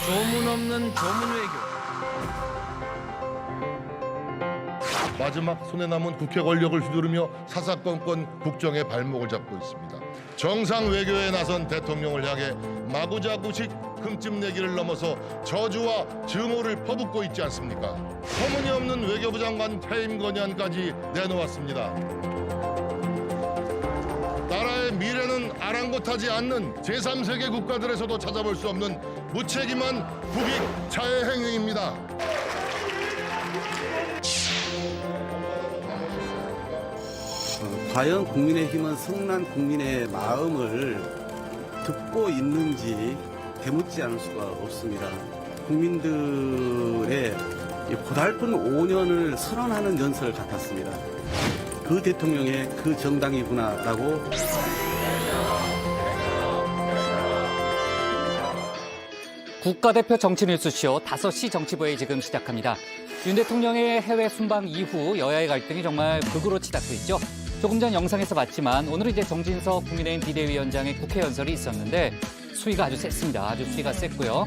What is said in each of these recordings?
조문 없는 조문 외교. 마지막 손에 남은 국회 권력을 휘두르며 사사건건 국정의 발목을 잡고 있습니다. 정상 외교에 나선 대통령을 향해 마구자구식 흠집내기를 넘어서 저주와 증오를 퍼붓고 있지 않습니까? 터무니없는 외교부 장관 퇴임 건의안까지 내놓았습니다. 나라의 미래는 아랑곳하지 않는 제3세계 국가들에서도 찾아볼 수 없는 무책임한 국익 자해 행위입니다. 과연 국민의힘은 성난 국민의 마음을 듣고 있는지 되묻지 않을 수가 없습니다. 국민들의 고달픈 5년을 선언하는 연설 같았습니다. 그 대통령의 그 정당이구나라고. 국가대표 정치뉴스쇼 5시 정치부회 지금 시작합니다. 윤 대통령의 해외 순방 이후 여야의 갈등이 정말 극으로 치닫고 있죠. 조금 전 영상에서 봤지만 오늘은 이제 정진석 국민의힘 비대위원장의 국회 연설이 있었는데 수위가 아주 셌습니다. 아주 수위가 셌고요.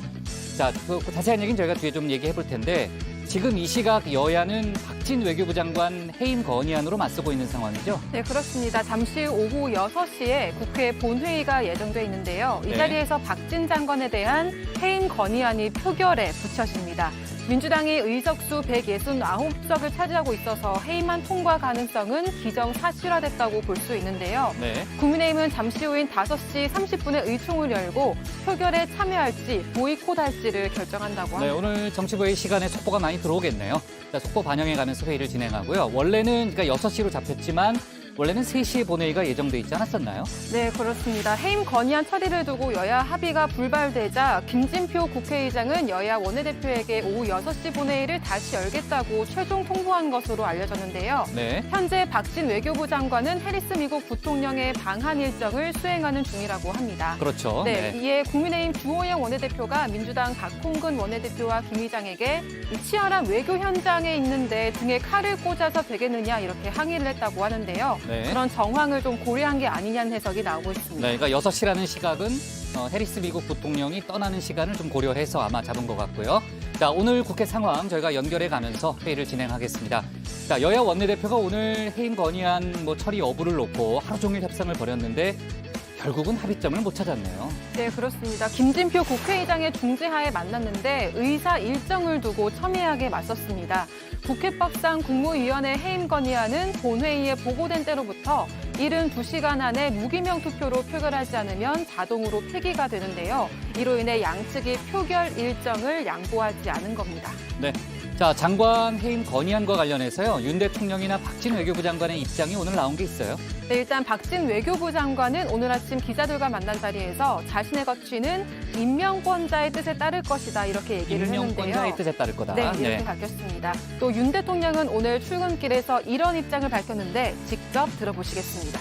자, 그 자세한 얘기는 저희가 뒤에 좀 얘기해 볼 텐데 지금 이 시각 여야는 박진 외교부 장관 해임 건의안으로 맞서고 있는 상황이죠? 네, 그렇습니다. 잠시 후 오후 6시에 국회 본회의가 예정돼 있는데요. 이 자리에서 박진 장관에 대한 해임 건의안이 표결에 붙여집니다. 민주당이 의석수 169석을 차지하고 있어서 해임안 통과 가능성은 기정사실화됐다고 볼 수 있는데요. 국민의힘은 잠시 후인 5시 30분에 의총을 열고 표결에 참여할지 보이콧할지를 결정한다고 합니다. 네, 오늘 정치부회 시간에 속보가 많이 들어오겠네요. 자, 속보 반영해가면서 회의를 진행하고요. 원래는 그러니까 6시로 잡혔지만 원래는 3시에 본회의가 예정돼 있지 않았었나요? 네, 그렇습니다. 해임 건의안 처리를 두고 여야 합의가 불발되자 김진표 국회의장은 여야 원내대표에게 오후 6시 본회의를 다시 열겠다고 최종 통보한 것으로 알려졌는데요. 현재 박진 외교부 장관은 해리스 미국 부통령의 방한 일정을 수행하는 중이라고 합니다. 그렇죠. 이에 국민의힘 주호영 원내대표가 민주당 박홍근 원내대표와 김 의장에게 치열한 외교 현장에 있는데 등에 칼을 꽂아서 되겠느냐 이렇게 항의를 했다고 하는데요. 그런 정황을 좀 고려한 게 아니냐는 해석이 나오고 있습니다. 네, 그러니까 6시라는 시각은 해리스 미국 부통령이 떠나는 시간을 좀 고려해서 아마 잡은 것 같고요. 자, 오늘 국회 상황 저희가 연결해 가면서 회의를 진행하겠습니다. 자, 여야 원내대표가 오늘 해임 건의안 처리 여부를 놓고 하루 종일 협상을 벌였는데 결국은 합의점을 못 찾았네요. 네, 그렇습니다. 김진표 국회의장의 중재하에 만났는데 의사 일정을 두고 첨예하게 맞섰습니다. 국회법상 국무위원회 해임 건의안은 본회의에 보고된 때로부터 72시간 안에 무기명 투표로 표결하지 않으면 자동으로 폐기가 되는데요. 이로 인해 양측이 표결 일정을 양보하지 않은 겁니다. 네. 자, 장관 해임 건의안과 관련해서요. 윤 대통령이나 박진 외교부 장관의 입장이 오늘 나온 게 있어요. 네, 일단 박진 외교부 장관은 오늘 아침 기자들과 만난 자리에서 자신의 거취는 임명권자의 뜻에 따를 것이다 이렇게 얘기를 했는데요. 임명권자의 뜻에 따를 거다. 네, 이렇게 밝혔습니다. 또 윤 대통령은 오늘 출근길에서 이런 입장을 밝혔는데 직접 들어보시겠습니다.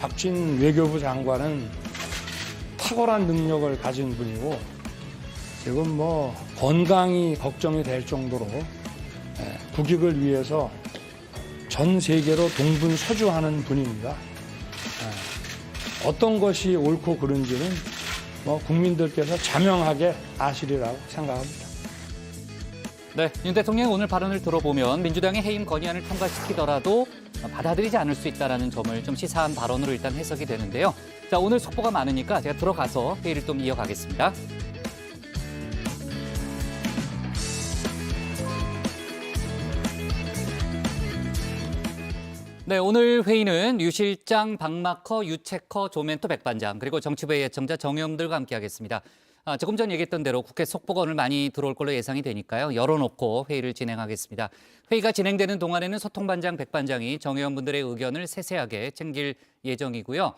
박진 외교부 장관은 탁월한 능력을 가진 분이고 지금 건강이 걱정이 될 정도로 국익을 위해서 전 세계로 동분서주하는 분입니다. 어떤 것이 옳고 그른지는 국민들께서 자명하게 아시리라고 생각합니다. 네, 윤 대통령의 오늘 발언을 들어보면 민주당의 해임 건의안을 통과시키더라도 받아들이지 않을 수 있다는 점을 좀 시사한 발언으로 일단 해석이 되는데요. 자, 오늘 속보가 많으니까 제가 들어가서 회의를 좀 이어가겠습니다. 네, 오늘 회의는 유 실장, 박마커, 유체커, 조멘토 백반장 그리고 정치부의 예청자 정의원들과 함께하겠습니다. 조금 전 얘기했던 대로 국회 속보가 오늘 많이 들어올 걸로 예상이 되니까요. 열어놓고 회의를 진행하겠습니다. 회의가 진행되는 동안에는 소통반장 백반장이 정의원분들의 의견을 세세하게 챙길 예정이고요.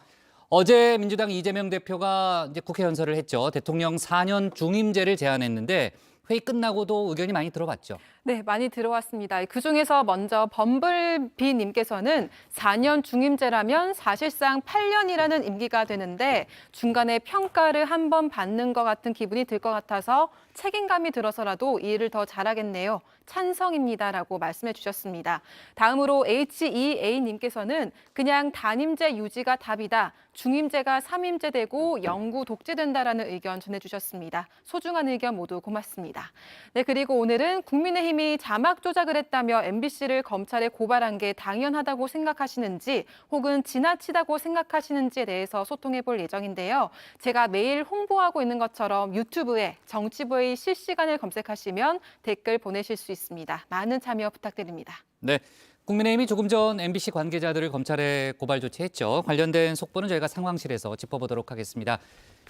어제 민주당 이재명 대표가 이제 국회 연설을 했죠. 대통령 4년 중임제를 제안했는데 회의 끝나고도 의견이 많이 들어봤죠. 네, 많이 들어왔습니다. 그중에서 먼저 범블비님께서는 4년 중임제라면 사실상 8년이라는 임기가 되는데 중간에 평가를 한 번 받는 것 같은 기분이 들 것 같아서 책임감이 들어서라도 이 일을 더 잘하겠네요. 찬성입니다라고 말씀해 주셨습니다. 다음으로 HEA님께서는 그냥 단임제 유지가 답이다. 중임제가 3임제 되고 영구 독재된다라는 의견 전해주셨습니다. 소중한 의견 모두 고맙습니다. 네, 그리고 오늘은 국민의힘이 자막 조작을 했다며 MBC를 검찰에 고발한 게 당연하다고 생각하시는지 혹은 지나치다고 생각하시는지에 대해서 소통해 볼 예정인데요. 제가 매일 홍보하고 있는 것처럼 유튜브에 정치부의 실시간을 검색하시면 댓글 보내실 수 있습니다. 많은 참여 부탁드립니다. 네. 국민의힘이 조금 전 MBC 관계자들을 검찰에 고발 조치했죠. 관련된 속보는 저희가 상황실에서 짚어보도록 하겠습니다.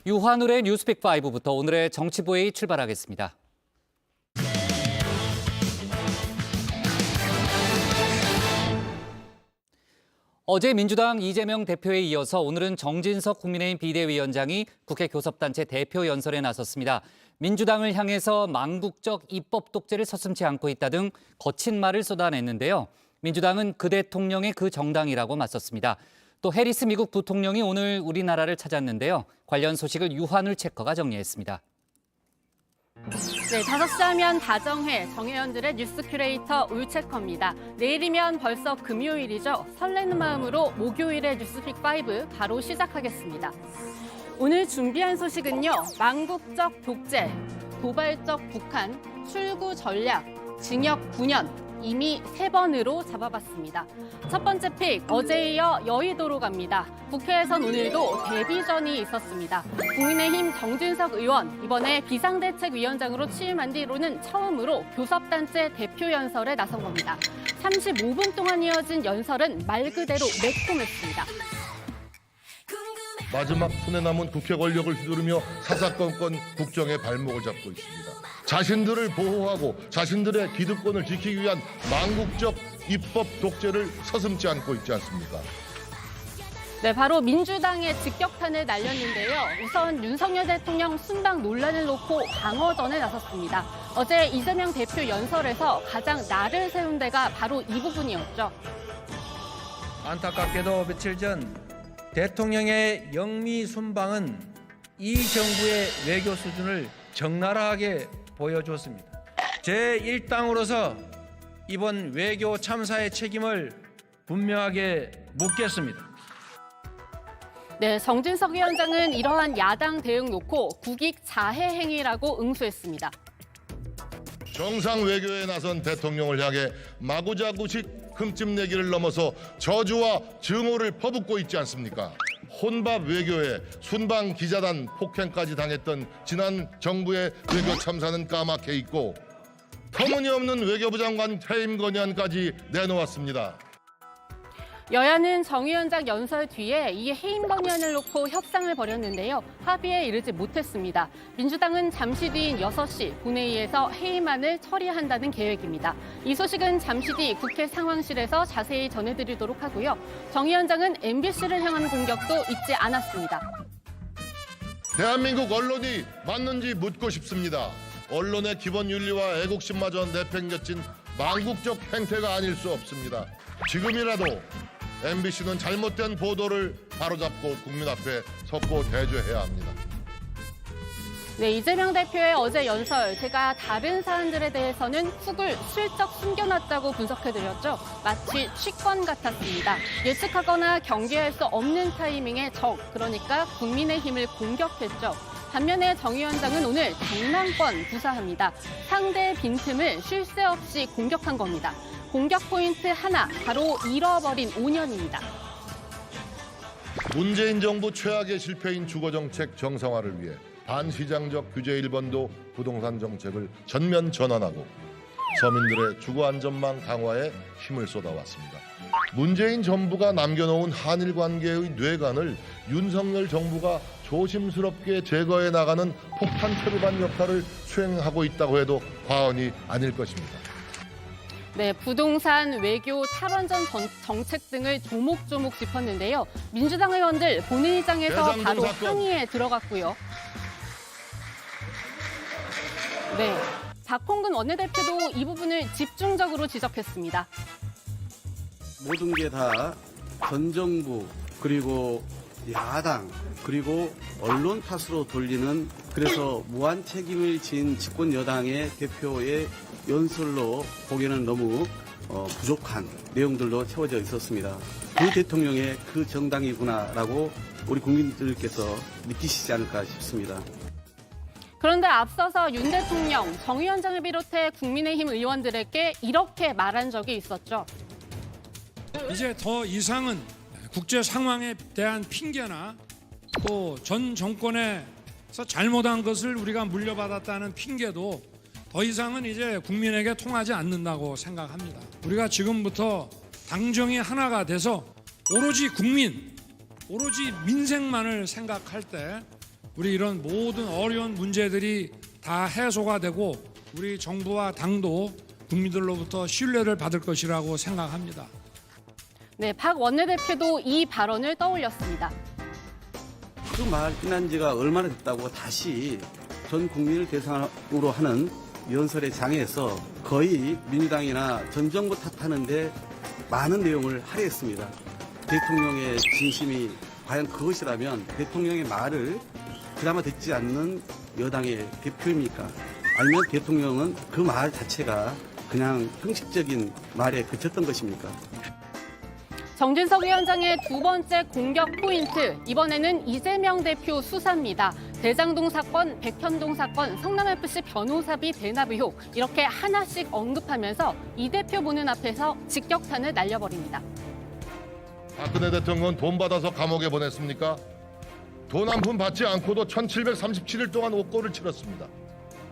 유한울의 뉴스픽5부터 오늘의 정치부회의 출발하겠습니다. 어제 민주당 이재명 대표에 이어서 오늘은 정진석 국민의힘 비대위원장이 국회 교섭단체 대표 연설에 나섰습니다. 민주당을 향해서 망국적 입법 독재를 서슴지 않고 있다 등 거친 말을 쏟아냈는데요. 민주당은 그 대통령의 그 정당이라고 맞섰습니다. 또 해리스 미국 부통령이 오늘 우리나라를 찾았는데요. 관련 소식을 유한울 체커가 정리했습니다. 네, 5시 하면 다정회, 정혜연들의 뉴스 큐레이터 울체커입니다. 내일이면 벌써 금요일이죠. 설레는 마음으로 목요일의 뉴스픽5 바로 시작하겠습니다. 오늘 준비한 소식은요. 망국적 독재, 도발적 북한, 출구 전략, 징역 9년. 이미 3번으로 잡아봤습니다. 첫 번째 픽, 어제에 이어 여의도로 갑니다. 국회에선 오늘도 데뷔전이 있었습니다. 국민의힘 정진석 의원, 이번에 비상대책위원장으로 취임한 뒤로는 처음으로 교섭단체 대표 연설에 나선 겁니다. 35분 동안 이어진 연설은 말 그대로 매콤했습니다. 마지막 손에 남은 국회 권력을 휘두르며 사사건건 국정의 발목을 잡고 있습니다. 자신들을 보호하고 자신들의 기득권을 지키기 위한 망국적 입법 독재를 서슴지 않고 있지 않습니까? 네, 바로 민주당의 직격탄을 날렸는데요. 우선 윤석열 대통령 순방 논란을 놓고 방어전에 나섰습니다. 어제 이재명 대표 연설에서 가장 날을 세운 데가 바로 이 부분이었죠. 안타깝게도 며칠 전 대통령의 영미 순방은 이 정부의 외교 수준을 적나라하게 보여주었습니다. 제1당으로서 이번 외교 참사의 책임을 분명하게 묻겠습니다. 네, 정진석 위원장은 이러한 야당 대응 놓고 국익 자해 행위라고 응수했습니다. 정상 외교에 나선 대통령을 향해 마구자구식 흠집내기를 넘어서 저주와 증오를 퍼붓고 있지 않습니까? 혼밥 외교에 순방 기자단 폭행까지 당했던 지난 정부의 외교 참사는 까맣게 있고 터무니없는 외교부 장관 퇴임 건의안까지 내놓았습니다. 여야는 정 위원장 연설 뒤에 이 해임 건의안을 놓고 협상을 벌였는데요. 합의에 이르지 못했습니다. 민주당은 잠시 뒤인 6시 본회의에서 해임안을 처리한다는 계획입니다. 이 소식은 잠시 뒤 국회 상황실에서 자세히 전해드리도록 하고요. 정 위원장은 MBC를 향한 공격도 잊지 않았습니다. 대한민국 언론이 맞는지 묻고 싶습니다. 언론의 기본 윤리와 애국심마저 내팽겨친 망국적 행태가 아닐 수 없습니다. 지금이라도 MBC는 잘못된 보도를 바로잡고 국민 앞에 섰고 대조해야 합니다. 네, 이재명 대표의 어제 연설, 제가 다른 사안들에 대해서는 훅을 슬쩍 숨겨놨다고 분석해드렸죠. 마치 취권 같았습니다. 예측하거나 경계할 수 없는 타이밍의 적, 그러니까 국민의힘을 공격했죠. 반면에 정 위원장은 오늘 장난권 구사합니다. 상대의 빈틈을 쉴 새 없이 공격한 겁니다. 공격 포인트 하나, 바로 잃어버린 5년입니다. 문재인 정부 최악의 실패인 주거정책 정상화를 위해 반시장적 규제 1번도 부동산 정책을 전면 전환하고 서민들의 주거 안전망 강화에 힘을 쏟아왔습니다. 문재인 정부가 남겨놓은 한일 관계의 뇌관을 윤석열 정부가 조심스럽게 제거해 나가는 폭탄 테러반 역할을 수행하고 있다고 해도 과언이 아닐 것입니다. 네, 부동산, 외교, 탈원전 정책 등을 조목조목 짚었는데요. 민주당 의원들 본회의장에서 바로 항의에 들어갔고요. 네, 박홍근 원내대표도 이 부분을 집중적으로 지적했습니다. 모든 게 다 전 정부 그리고 야당 그리고 언론 탓으로 돌리는, 그래서 무한 책임을 진 집권 여당의 대표의 연설로 보기에는 너무 부족한 내용들로 채워져 있었습니다. 그 대통령의 그 정당이구나라고 우리 국민들께서 느끼시지 않을까 싶습니다. 그런데 앞서서 윤 대통령, 정 위원장을 비롯해 국민의힘 의원들에게 이렇게 말한 적이 있었죠. 이제 더 이상은 국제 상황에 대한 핑계나 또 전 정권에서 잘못한 것을 우리가 물려받았다는 핑계도 더 이상은 이제 국민에게 통하지 않는다고 생각합니다. 우리가 지금부터 당정이 하나가 돼서 오로지 국민, 오로지 민생만을 생각할 때 우리 이런 모든 어려운 문제들이 다 해소가 되고 우리 정부와 당도 국민들로부터 신뢰를 받을 것이라고 생각합니다. 네, 박 원내대표도 이 발언을 떠올렸습니다. 그 말 끝난 지가 얼마나 됐다고 다시 전 국민을 대상으로 하는 연설의 장에서 거의 민주당이나 전 정부 탓하는데 많은 내용을 할애했습니다. 대통령의 진심이 과연 그것이라면 대통령의 말을 그나마 듣지 않는 여당의 대표입니까? 아니면 대통령은 그 말 자체가 그냥 형식적인 말에 그쳤던 것입니까? 정진석 위원장의 두 번째 공격 포인트, 이번에는 이재명 대표 수사입니다. 대장동 사건, 백현동 사건, 성남FC 변호사비 대납 의혹, 이렇게 하나씩 언급하면서 이 대표 보는 앞에서 직격탄을 날려버립니다. 박근혜 대통령은 돈 받아서 감옥에 보냈습니까? 돈 한 푼 받지 않고도 1737일 동안 옥고를 치렀습니다.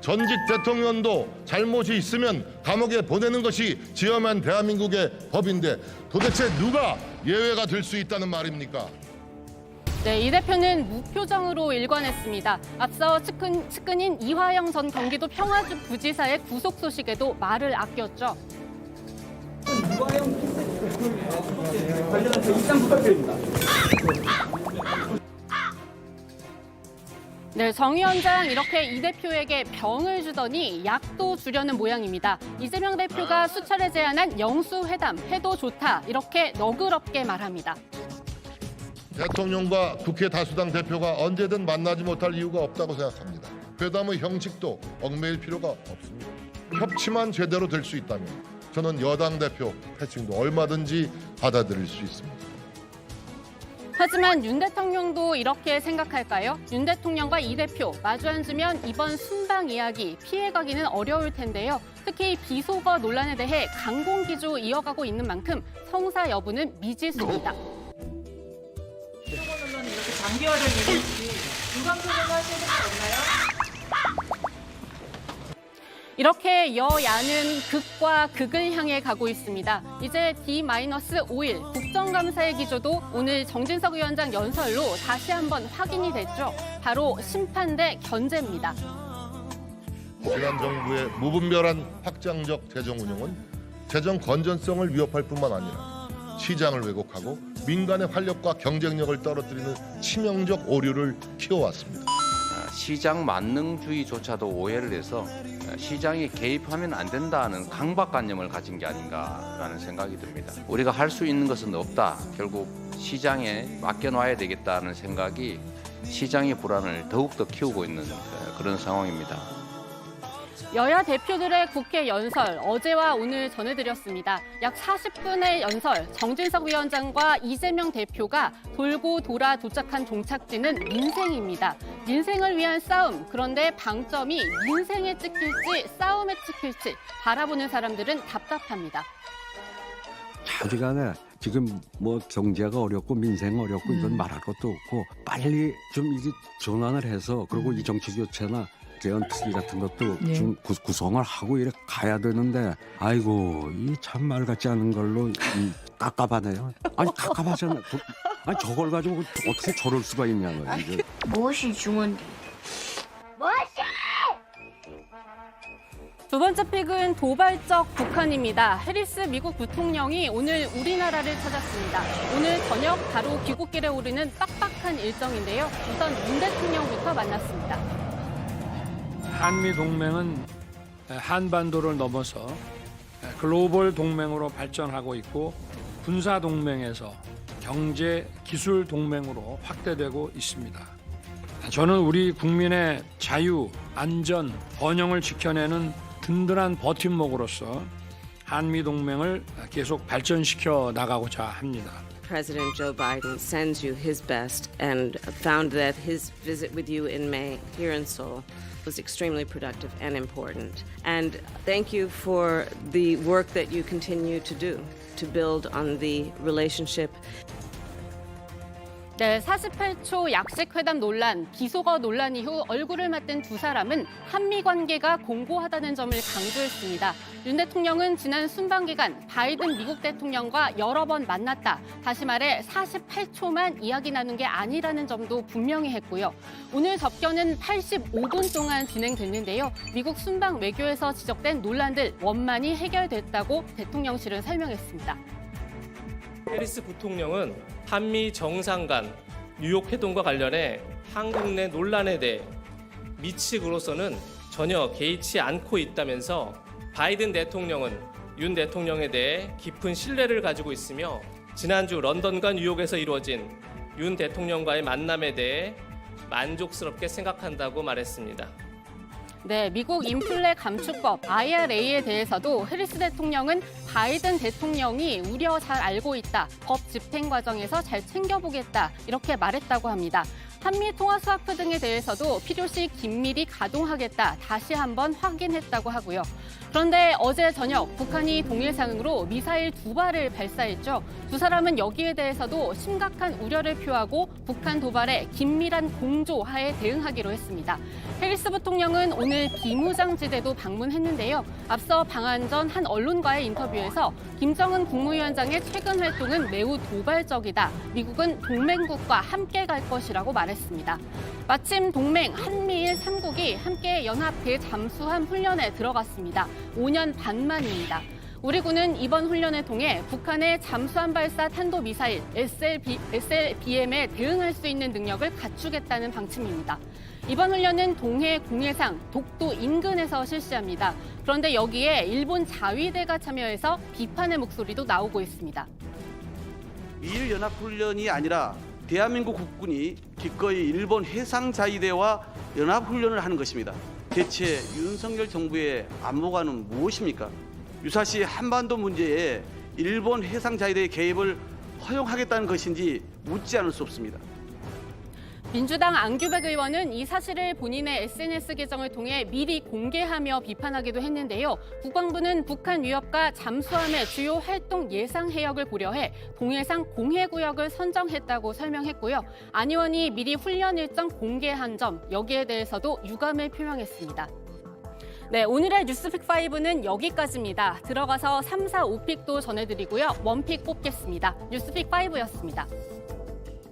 전직 대통령도 잘못이 있으면 감옥에 보내는 것이 지엄한 대한민국의 법인데 도대체 누가 예외가 될 수 있다는 말입니까? 네, 이 대표는 무표정으로 일관했습니다. 앞서 측근인 이화영 전 경기도 평화주 부지사의 구속 소식에도 말을 아꼈죠. 네, 정 위원장 이렇게 이 대표에게 병을 주더니 약도 주려는 모양입니다. 이재명 대표가 수차례 제안한 영수회담 해도 좋다, 이렇게 너그럽게 말합니다. 대통령과 국회 다수당 대표가 언제든 만나지 못할 이유가 없다고 생각합니다. 회담의 형식도 얽매일 필요가 없습니다. 협치만 제대로 될 수 있다면 저는 여당 대표 패칭도 얼마든지 받아들일 수 있습니다. 하지만 윤 대통령도 이렇게 생각할까요? 윤 대통령과 이 대표 마주 앉으면 이번 순방 이야기 피해가기는 어려울 텐데요. 특히 비속어 논란에 대해 강공기조 이어가고 있는 만큼 성사 여부는 미지수입니다. 비속어 논란이 이렇게 장기화될 일인지 유감조정을 하시는 거 없나요? 이렇게 여야는 극과 극을 향해 가고 있습니다. 이제 D-5일 국정감사의 기조도 오늘 정진석 위원장 연설로 다시 한번 확인이 됐죠. 바로 심판 대 견제입니다. 지난 정부의 무분별한 확장적 재정 운영은 재정 건전성을 위협할 뿐만 아니라 시장을 왜곡하고 민간의 활력과 경쟁력을 떨어뜨리는 치명적 오류를 키워왔습니다. 시장 만능주의조차도 오해를 해서 시장이 개입하면 안 된다는 강박관념을 가진 게 아닌가라는 생각이 듭니다. 우리가 할 수 있는 것은 없다. 결국 시장에 맡겨놔야 되겠다는 생각이 시장의 불안을 더욱더 키우고 있는 그런 상황입니다. 여야 대표들의 국회 연설 어제와 오늘 전해드렸습니다. 약 40분의 연설, 정진석 위원장과 이재명 대표가 돌고 돌아 도착한 종착지는 민생입니다. 민생을 위한 싸움, 그런데 방점이 민생에 찍힐지 싸움에 찍힐지 바라보는 사람들은 답답합니다. 하여간에 지금 뭐 경제가 어렵고 민생 어렵고 이건 말할 것도 없고 빨리 좀 이게 전환을 해서 그리고 이 정치 교체나 개헌특위 같은 것도 좀 구성을 하고 이렇게 가야 되는데 아이고 이 참 말 같지 않은 걸로 이 깝깝하네요. 아니 깝깝하잖아. 아니 저걸 가지고 어떻게 저럴 수가 있냐고요. 이제. 무엇이 중요한데? 두 번째 픽은 도발적 북한입니다. 해리스 미국 부통령이 오늘 우리나라를 찾았습니다. 오늘 저녁 바로 귀국길에 오르는 빡빡한 일정인데요. 우선 윤 대통령부터 만났습니다. 한미 동맹은 한반도를 넘어서 글로벌 동맹으로 발전하고 있고 군사 동맹에서 경제 기술 동맹으로 확대되고 있습니다. 저는 우리 국민의 자유, 안전, 번영을 지켜내는 든든한 버팀목으로서 한미 동맹을 계속 발전시켜 나가고자 합니다. President Joe Biden sends you his best and found that his visit with you in May here in Seoul was extremely productive and important. And thank you for the work that you continue to do to build on the relationship. 네, 48초 약식회담 논란, 기소거 논란 이후 얼굴을 맞댄 두 사람은 한미 관계가 공고하다는 점을 강조했습니다. 윤 대통령은 지난 순방 기간 바이든 미국 대통령과 여러 번 만났다. 다시 말해 48초만 이야기 나눈 게 아니라는 점도 분명히 했고요. 오늘 접견은 85분 동안 진행됐는데요. 미국 순방 외교에서 지적된 논란들 원만히 해결됐다고 대통령실은 설명했습니다. 해리스 부통령은 한미 정상 간 뉴욕 회동과 관련해 한국 내 논란에 대해 미 측으로서는 전혀 개의치 않고 있다면서 바이든 대통령은 윤 대통령에 대해 깊은 신뢰를 가지고 있으며 지난주 런던과 뉴욕에서 이루어진 윤 대통령과의 만남에 대해 만족스럽게 생각한다고 말했습니다. 네, 미국 인플레 감축법 IRA에 대해서도 해리스 대통령은 바이든 대통령이 우려 잘 알고 있다. 법 집행 과정에서 잘 챙겨보겠다. 이렇게 말했다고 합니다. 한미 통화 스와프 등에 대해서도 필요시 긴밀히 가동하겠다. 다시 한번 확인했다고 하고요. 그런데 어제 저녁 북한이 동해상으로 미사일 2발을 발사했죠. 두 사람은 여기에 대해서도 심각한 우려를 표하고 북한 도발에 긴밀한 공조하에 대응하기로 했습니다. 해리스 부통령은 오늘 비무장지대도 방문했는데요. 앞서 방한 전 한 언론과의 인터뷰에서 김정은 국무위원장의 최근 활동은 매우 도발적이다. 미국은 동맹국과 함께 갈 것이라고 말했습니다. 마침 동맹 한미일 3국이 함께 연합 대잠수함 훈련에 들어갔습니다. 5년 반 만입니다. 우리 군은 이번 훈련을 통해 북한의 잠수함 발사 탄도미사일 SLBM에 대응할 수 있는 능력을 갖추겠다는 방침입니다. 이번 훈련은 동해 공해상 독도 인근에서 실시합니다. 그런데 여기에 일본 자위대가 참여해서 비판의 목소리도 나오고 있습니다. 미일 연합훈련이 아니라 대한민국 국군이 기꺼이 일본 해상자위대와 연합훈련을 하는 것입니다. 대체 윤석열 정부의 안보관은 무엇입니까? 유사시 한반도 문제에 일본 해상자위대의 개입을 허용하겠다는 것인지 묻지 않을 수 없습니다. 민주당 안규백 의원은 이 사실을 본인의 SNS 계정을 통해 미리 공개하며 비판하기도 했는데요. 국방부는 북한 위협과 잠수함의 주요 활동 예상 해역을 고려해 동해상 공해구역을 선정했다고 설명했고요. 안 의원이 미리 훈련 일정 공개한 점, 여기에 대해서도 유감을 표명했습니다. 네, 오늘의 뉴스픽5는 여기까지입니다. 들어가서 3, 4, 5픽도 전해드리고요. 원픽 뽑겠습니다. 뉴스픽5였습니다.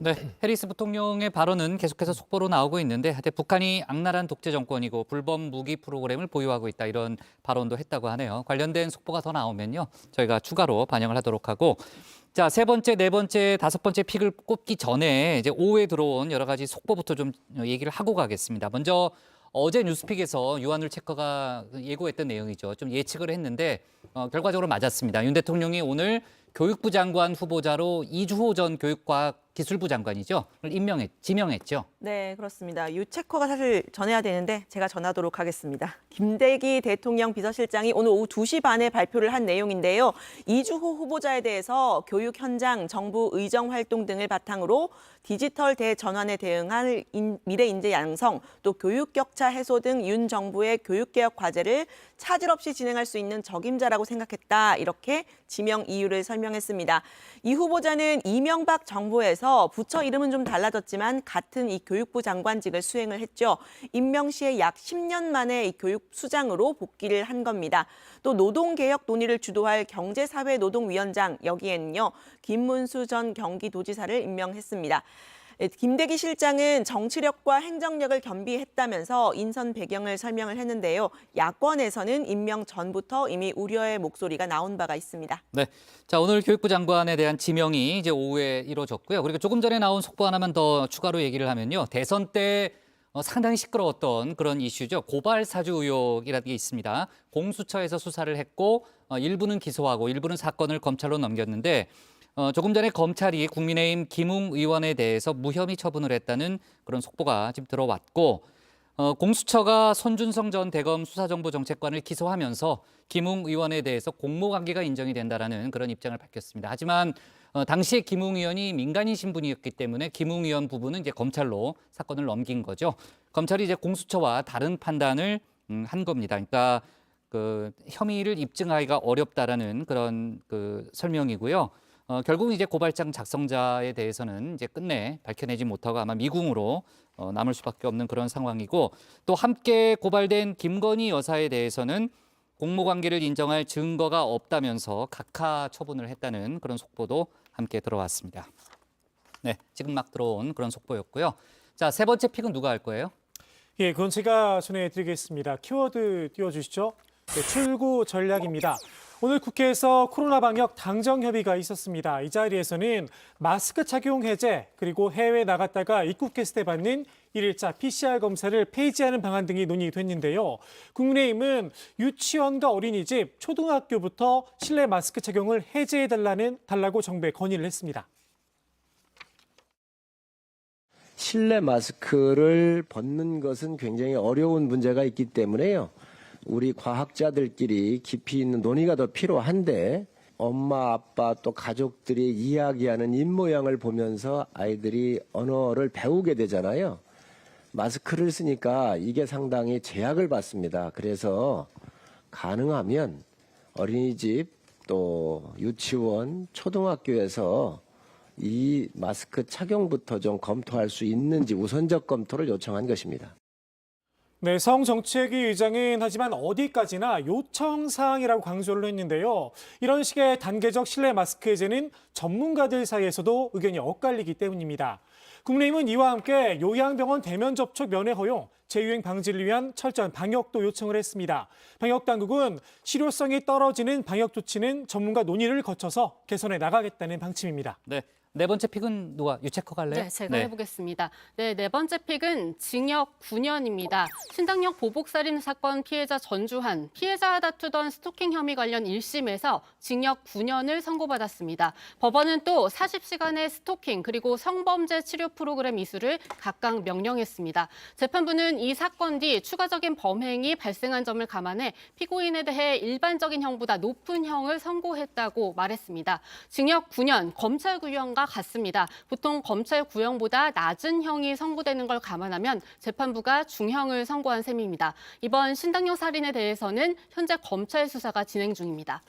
네, 해리스 부통령의 발언은 계속해서 속보로 나오고 있는데 북한이 악랄한 독재 정권이고 불법 무기 프로그램을 보유하고 있다 이런 발언도 했다고 하네요. 관련된 속보가 더 나오면요. 저희가 추가로 반영을 하도록 하고 자, 세 번째, 네 번째, 다섯 번째 픽을 꼽기 전에 이제 오후에 들어온 여러 가지 속보부터 좀 얘기를 하고 가겠습니다. 먼저 어제 뉴스픽에서 유한울 체커가 예고했던 내용이죠. 좀 예측을 했는데 결과적으로 맞았습니다. 윤 대통령이 오늘 교육부 장관 후보자로 이주호 전 교육과학기술부 장관이죠. 지명했죠. 네, 그렇습니다. 유 체커가 사실 전해야 되는데 제가 전하도록 하겠습니다. 김대기 대통령 비서실장이 오늘 오후 2시 반에 발표를 한 내용인데요. 이주호 후보자에 대해서 교육 현장, 정부 의정 활동 등을 바탕으로 디지털 대전환에 대응할 미래 인재 양성, 또 교육 격차 해소 등 윤 정부의 교육개혁 과제를 차질 없이 진행할 수 있는 적임자라고 생각했다. 이렇게 지명 이유를 설명했습니다. 이 후보자는 이명박 정부에서 부처 이름은 좀 달라졌지만 같은 이 교육부 장관직을 수행을 했죠. 임명 시에 약 10년 만에 이 교육수장으로 복귀를 한 겁니다. 또 노동개혁 논의를 주도할 경제사회노동위원장, 여기에는요 김문수 전 경기도지사를 임명했습니다. 김대기 실장은 정치력과 행정력을 겸비했다면서 인선 배경을 설명을 했는데요. 야권에서는 임명 전부터 이미 우려의 목소리가 나온 바가 있습니다. 네, 자 오늘 교육부 장관에 대한 지명이 이제 오후에 이루어졌고요. 그리고 조금 전에 나온 속보 하나만 더 추가로 얘기를 하면요. 대선 때 상당히 시끄러웠던 그런 이슈죠. 고발 사주 의혹이라는 게 있습니다. 공수처에서 수사를 했고 일부는 기소하고 일부는 사건을 검찰로 넘겼는데 조금 전에 검찰이 국민의힘 김웅 의원에 대해서 무혐의 처분을 했다는 그런 속보가 지금 들어왔고 공수처가 손준성 전 대검 수사정보정책관을 기소하면서 김웅 의원에 대해서 공모관계가 인정이 된다라는 그런 입장을 밝혔습니다. 하지만 당시에 김웅 의원이 민간인 신분이었기 때문에 김웅 의원 부분은 이제 검찰로 사건을 넘긴 거죠. 검찰이 이제 공수처와 다른 판단을 한 겁니다. 그러니까 그 혐의를 입증하기가 어렵다라는 그런 그 설명이고요. 결국 이제 고발장 작성자에 대해서는 이제 끝내 밝혀내지 못하고 아마 미궁으로 남을 수밖에 없는 그런 상황이고, 또 함께 고발된 김건희 여사에 대해서는 공모관계를 인정할 증거가 없다면서 각하 처분을 했다는 그런 속보도 함께 들어왔습니다. 네, 지금 막 들어온 그런 속보였고요. 자, 세 번째 픽은 누가 할 거예요? 예, 그건 제가 전해드리겠습니다. 키워드 띄워주시죠. 네, 출구 전략입니다. 오늘 국회에서 코로나 방역 당정 협의가 있었습니다. 이 자리에서는 마스크 착용 해제, 그리고 해외 나갔다가 입국했을 때 받는 1일자 PCR 검사를 폐지하는 방안 등이 논의됐는데요. 국민의힘은 유치원과 어린이집, 초등학교부터 실내 마스크 착용을 해제해달라고 정부에 건의를 했습니다. 실내 마스크를 벗는 것은 굉장히 어려운 문제가 있기 때문에요. 우리 과학자들끼리 깊이 있는 논의가 더 필요한데, 엄마, 아빠 또 가족들이 이야기하는 입모양을 보면서 아이들이 언어를 배우게 되잖아요. 마스크를 쓰니까 이게 상당히 제약을 받습니다. 그래서 가능하면 어린이집 또 유치원, 초등학교에서 이 마스크 착용부터 좀 검토할 수 있는지 우선적 검토를 요청한 것입니다. 네, 성정책위 의장은 하지만 어디까지나 요청사항이라고 강조를 했는데요. 이런 식의 단계적 실내 마스크 해제는 전문가들 사이에서도 의견이 엇갈리기 때문입니다. 국민의힘은 이와 함께 요양병원 대면 접촉 면회 허용, 재유행 방지를 위한 철저한 방역도 요청을 했습니다. 방역당국은 실효성이 떨어지는 방역 조치는 전문가 논의를 거쳐서 개선해 나가겠다는 방침입니다. 네. 네 번째 픽은 누가? 유채커 갈래요? 네, 제가 해보겠습니다. 네, 네 번째 픽은 징역 9년입니다. 신당역 보복살인 사건 피해자 전주한, 피해자와 다투던 스토킹 혐의 관련 1심에서 징역 9년을 선고받았습니다. 법원은 또 40시간의 스토킹 그리고 성범죄 치료 프로그램 이수를 각각 명령했습니다. 재판부는 이 사건 뒤 추가적인 범행이 발생한 점을 감안해 피고인에 대해 일반적인 형보다 높은 형을 선고했다고 말했습니다. 징역 9년, 검찰 구형과 같습니다. 보통 검찰 구형보다 낮은 형이 선고되는 걸 감안하면 재판부가 중형을 선고한 셈입니다. 이번 신당역 살인에 대해서는 현재 검찰 수사가 진행 중입니다.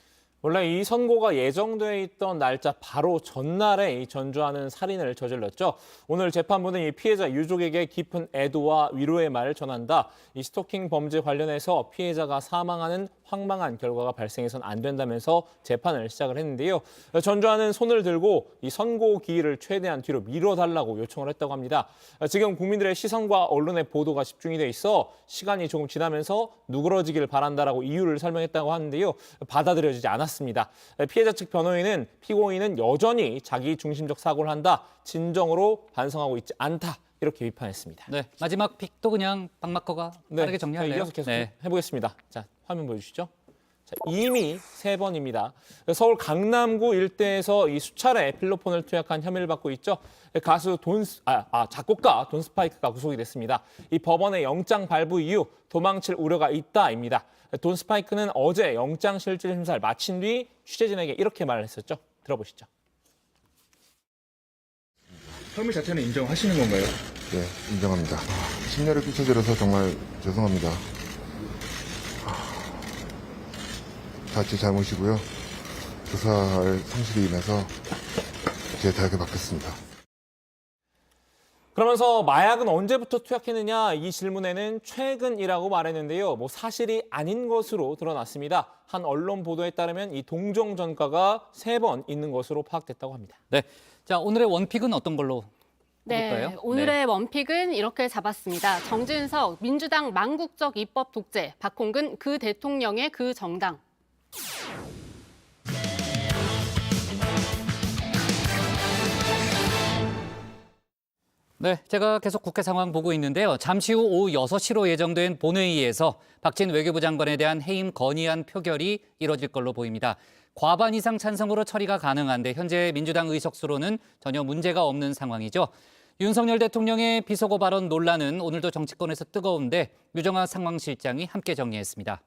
원래 이 선고가 예정돼 있던 날짜 바로 전날에 이 전주하는 살인을 저질렀죠. 오늘 재판부는 이 피해자 유족에게 깊은 애도와 위로의 말을 전한다. 이 스토킹 범죄 관련해서 피해자가 사망하는 황망한 결과가 발생해서는 안 된다면서 재판을 시작을 했는데요. 전주하는 손을 들고 이 선고 기일을 최대한 뒤로 미뤄달라고 요청을 했다고 합니다. 지금 국민들의 시선과 언론의 보도가 집중이 돼 있어 시간이 조금 지나면서 누그러지길 바란다라고 이유를 설명했다고 하는데요. 받아들여지지 않았습니다. 피해자 측 변호인은 피고인은 여전히 자기 중심적 사고를 한다. 진정으로 반성하고 있지 않다. 이렇게 비판했습니다. 네, 마지막 픽도 그냥 박마커가 빠르게 정리할래요? 이어서 계속 해보겠습니다. 자, 화면 보여주시죠. 자, 이미 3번입니다. 서울 강남구 일대에서 이 수차례 필로폰을 투약한 혐의를 받고 있죠. 가수 작곡가 돈 스파이크가 구속이 됐습니다. 이 법원의 영장 발부 이후 도망칠 우려가 있다입니다. 돈 스파이크는 어제 영장실질 심사를 마친 뒤 취재진에게 이렇게 말을 했었죠. 들어보시죠. 혐의 자체는 인정하시는 건가요? 네, 인정합니다. 심려를 끼쳐드려서 정말 죄송합니다. 다 제 잘못이고요. 조사할 성실히 임해서 제 대학에 맡겼습니다. 그러면서 마약은 언제부터 투약했느냐 이 질문에는 최근이라고 말했는데요. 사실이 아닌 것으로 드러났습니다. 한 언론 보도에 따르면 이 동종 전과가 3번 있는 것으로 파악됐다고 합니다. 네, 자 오늘의 원픽은 어떤 걸로 해볼까요? 네, 오늘의 원픽은 이렇게 잡았습니다. 정진석 민주당 망국적 입법 독재, 박홍근 그 대통령의 그 정당. 네, 제가 계속 국회 상황 보고 있는데요. 잠시 후 오후 6시로 예정된 본회의에서 박진 외교부 장관에 대한 해임 건의안 표결이 이뤄질 걸로 보입니다. 과반 이상 찬성으로 처리가 가능한데 현재 민주당 의석수로는 전혀 문제가 없는 상황이죠. 윤석열 대통령의 비속어 발언 논란은 오늘도 정치권에서 뜨거운데 유정아 상황실장이 함께 정리했습니다.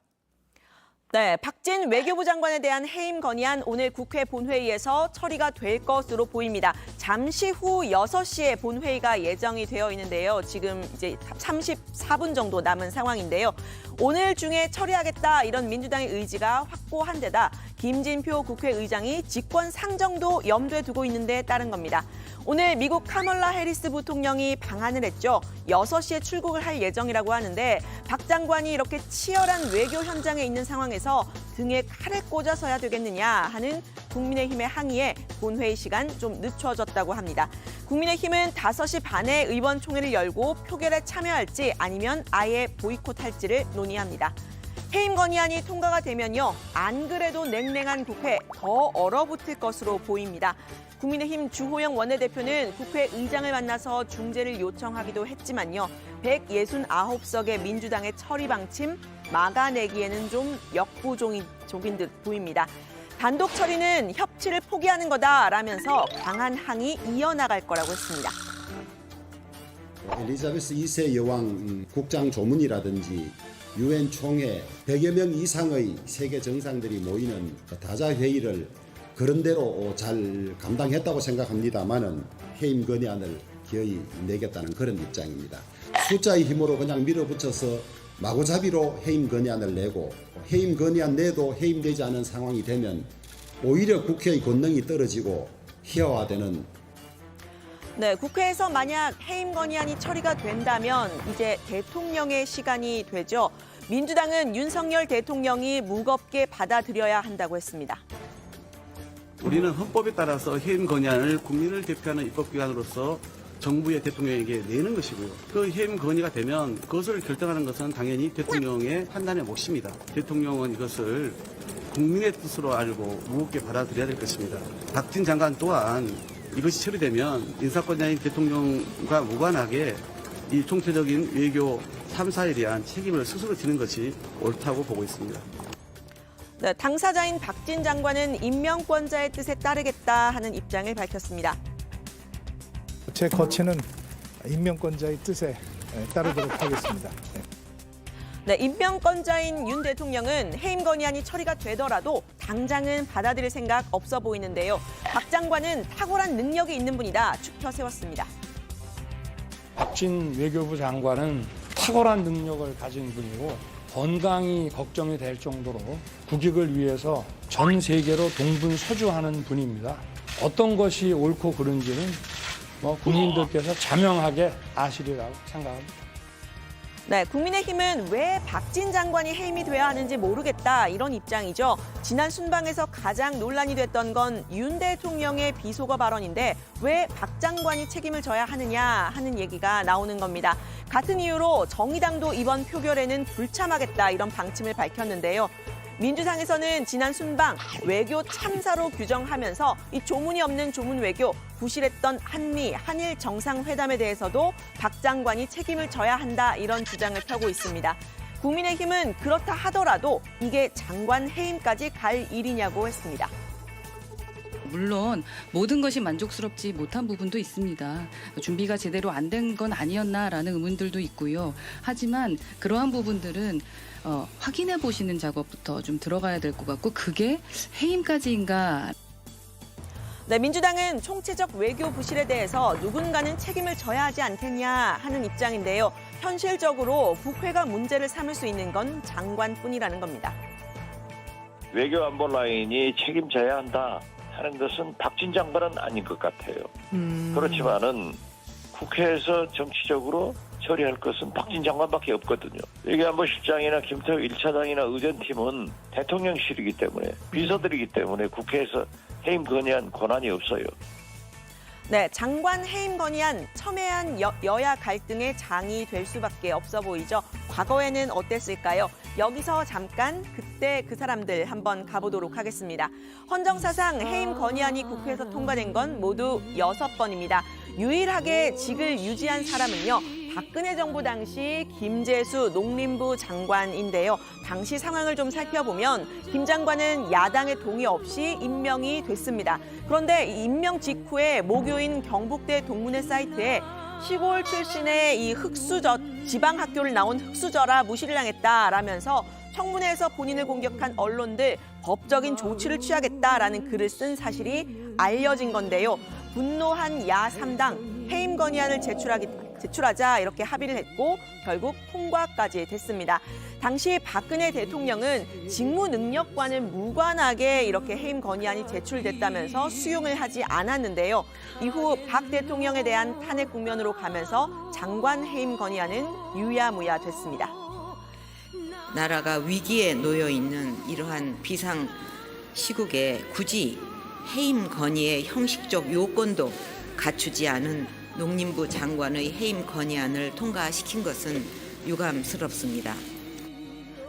네, 박진 외교부 장관에 대한 해임 건의안 오늘 국회 본회의에서 처리가 될 것으로 보입니다. 잠시 후 6시에 본회의가 예정이 되어 있는데요. 지금 이제 34분 정도 남은 상황인데요. 오늘 중에 처리하겠다 이런 민주당의 의지가 확고한 데다 김진표 국회의장이 직권 상정도 염두에 두고 있는 데 따른 겁니다. 오늘 미국 카멀라 해리스 부통령이 방한을 했죠. 6시에 출국을 할 예정이라고 하는데 박 장관이 이렇게 치열한 외교 현장에 있는 상황에서 등에 칼을 꽂아서야 되겠느냐 하는 국민의힘의 항의에 본회의 시간 좀 늦춰졌다고 합니다. 국민의힘은 5시 반에 의원총회를 열고 표결에 참여할지 아니면 아예 보이콧할지를 논의합니다. 해임 건의안이 통과가 되면요. 안 그래도 냉랭한 국회 더 얼어붙을 것으로 보입니다. 국민의힘 주호영 원내대표는 국회의장을 만나서 중재를 요청하기도 했지만요. 169석의 민주당의 처리 방침 막아내기에는 좀 역부족인 듯 보입니다. 단독 처리는 협치를 포기하는 거다라면서 강한 항의 이어나갈 거라고 했습니다. 엘리자베스 2세 여왕 국장 조문이라든지 유엔 총회 100여 명 이상의 세계 정상들이 모이는 다자회의를 그런대로 잘 감당했다고 생각합니다만은 해임 건의안을 기어이 내겠다는 그런 입장입니다. 숫자의 힘으로 그냥 밀어붙여서 마구잡이로 해임 건의안을 내고 해임 건의안 내도 해임되지 않은 상황이 되면 오히려 국회의 권능이 떨어지고 희화화되는. 네, 국회에서 만약 해임 건의안이 처리가 된다면 이제 대통령의 시간이 되죠. 민주당은 윤석열 대통령이 무겁게 받아들여야 한다고 했습니다. 우리는 헌법에 따라서 해임 건의안을 국민을 대표하는 입법기관으로서 정부의 대통령에게 내는 것이고요. 그 해임 건의가 되면 그것을 결정하는 것은 당연히 대통령의 판단의 몫입니다. 대통령은 이것을 국민의 뜻으로 알고 무겁게 받아들여야 될 것입니다. 박진 장관 또한 이것이 처리되면 인사권자인 대통령과 무관하게 이 총체적인 외교 3사에 대한 책임을 스스로 지는 것이 옳다고 보고 있습니다. 네, 당사자인 박진 장관은 임명권자의 뜻에 따르겠다 하는 입장을 밝혔습니다. 제 거취는 임명권자의 뜻에 따르도록 하겠습니다. 네, 임명권자인 윤 대통령은 해임 건의안이 처리가 되더라도 당장은 받아들일 생각 없어 보이는데요. 박 장관은 탁월한 능력이 있는 분이다 축켜 세웠습니다. 박진 외교부 장관은 탁월한 능력을 가진 분이고 건강이 걱정이 될 정도로 국익을 위해서 전 세계로 동분서주하는 분입니다. 어떤 것이 옳고 그른지는 국민들께서 자명하게 아시리라고 생각합니다. 네, 국민의힘은 왜 박진 장관이 해임이 돼야 하는지 모르겠다 이런 입장이죠. 지난 순방에서 가장 논란이 됐던 건 윤 대통령의 비속어 발언인데 왜 박 장관이 책임을 져야 하느냐 하는 얘기가 나오는 겁니다. 같은 이유로 정의당도 이번 표결에는 불참하겠다 이런 방침을 밝혔는데요. 민주당에서는 지난 순방 외교 참사로 규정하면서 이 조문이 없는 조문 외교, 부실했던 한미, 한일 정상회담에 대해서도 박 장관이 책임을 져야 한다 이런 주장을 펴고 있습니다. 국민의힘은 그렇다 하더라도 이게 장관 해임까지 갈 일이냐고 했습니다. 물론 모든 것이 만족스럽지 못한 부분도 있습니다. 준비가 제대로 안 된 건 아니었나라는 의문들도 있고요. 하지만 그러한 부분들은 확인해 보시는 작업부터 좀 들어가야 될 것 같고 그게 해임까지인가. 네, 민주당은 총체적 외교 부실에 대해서 누군가는 책임을 져야 하지 않겠냐 하는 입장인데요. 현실적으로 국회가 문제를 삼을 수 있는 건 장관뿐이라는 겁니다. 외교 안보 라인이 책임져야 한다 하는 것은 박진 장관은 아닌 것 같아요. 그렇지만은 국회에서 정치적으로 처리할 것은 박진 장관밖에 없거든요. 외교안보실장이나 김태호 1차장이나 의전팀은 대통령실이기 때문에 비서들이기 때문에 국회에서 해임 건의안 권한이 없어요. 네, 장관 해임 건의안 첨예한 여야 갈등의 장이 될 수밖에 없어 보이죠. 과거에는 어땠을까요? 여기서 잠깐 그때 그 사람들 한번 가보도록 하겠습니다. 헌정사상 해임 건의안이 국회에서 통과된 건 모두 6번입니다. 유일하게 직을 유지한 사람은요. 박근혜 정부 당시 김재수 농림부 장관인데요. 당시 상황을 좀 살펴보면 김 장관은 야당의 동의 없이 임명이 됐습니다. 그런데 임명 직후에 모교인 경북대 동문회 사이트에 시골 출신의 이 지방 학교를 나온 흑수저라 무시를 당했다라면서 청문회에서 본인을 공격한 언론들 법적인 조치를 취하겠다라는 글을 쓴 사실이 알려진 건데요. 분노한 야 3당 해임 건의안을 제출하자 이렇게 합의를 했고 결국 통과까지 됐습니다. 당시 박근혜 대통령은 직무 능력과는 무관하게 이렇게 해임 건의안이 제출됐다면서 수용을 하지 않았는데요. 이후 박 대통령에 대한 탄핵 국면으로 가면서 장관 해임 건의안은 유야무야 됐습니다. 나라가 위기에 놓여 있는 이러한 비상 시국에 굳이 해임 건의의 형식적 요건도 갖추지 않은 농림부 장관의 해임 건의안을 통과시킨 것은 유감스럽습니다.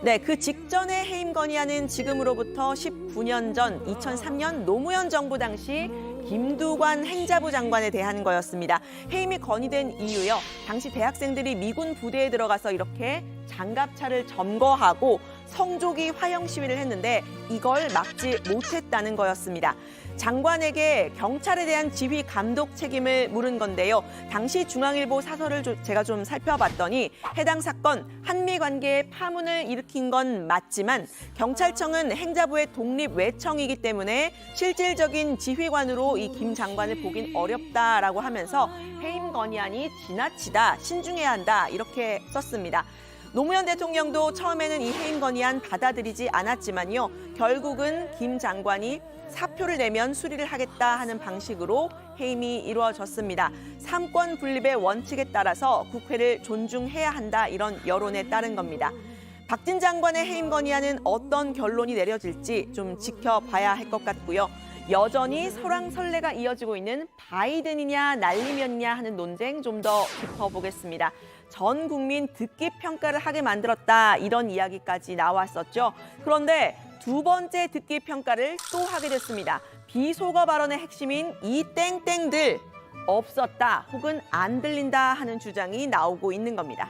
네, 그 직전의 해임 건의안은 지금으로부터 19년 전 2003년 노무현 정부 당시 김두관 행자부 장관에 대한 거였습니다. 해임이 건의된 이유요. 당시 대학생들이 미군 부대에 들어가서 이렇게 장갑차를 점거하고 성조기 화형 시위를 했는데 이걸 막지 못했다는 거였습니다. 장관에게 경찰에 대한 지휘 감독 책임을 물은 건데요. 당시 중앙일보 사설을 제가 좀 살펴봤더니 해당 사건 한미 관계에 파문을 일으킨 건 맞지만 경찰청은 행자부의 독립 외청이기 때문에 실질적인 지휘관으로 이 김 장관을 보긴 어렵다라고 하면서 해임 건의안이 지나치다, 신중해야 한다 이렇게 썼습니다. 노무현 대통령도 처음에는 이 해임 건의안 받아들이지 않았지만요. 결국은 김 장관이 사표를 내면 수리를 하겠다 하는 방식으로 해임이 이루어졌습니다. 삼권 분립의 원칙에 따라서 국회를 존중해야 한다 이런 여론에 따른 겁니다. 박진 장관의 해임 건의안은 어떤 결론이 내려질지 좀 지켜봐야 할 것 같고요. 여전히 설왕설래가 이어지고 있는 바이든이냐 날리면이냐 하는 논쟁 좀 더 짚어보겠습니다. 전 국민 듣기 평가를 하게 만들었다 이런 이야기까지 나왔었죠. 그런데 두 번째 듣기 평가를 또 하게 됐습니다. 비속어 발언의 핵심인 이 땡땡들 없었다 혹은 안 들린다 하는 주장이 나오고 있는 겁니다.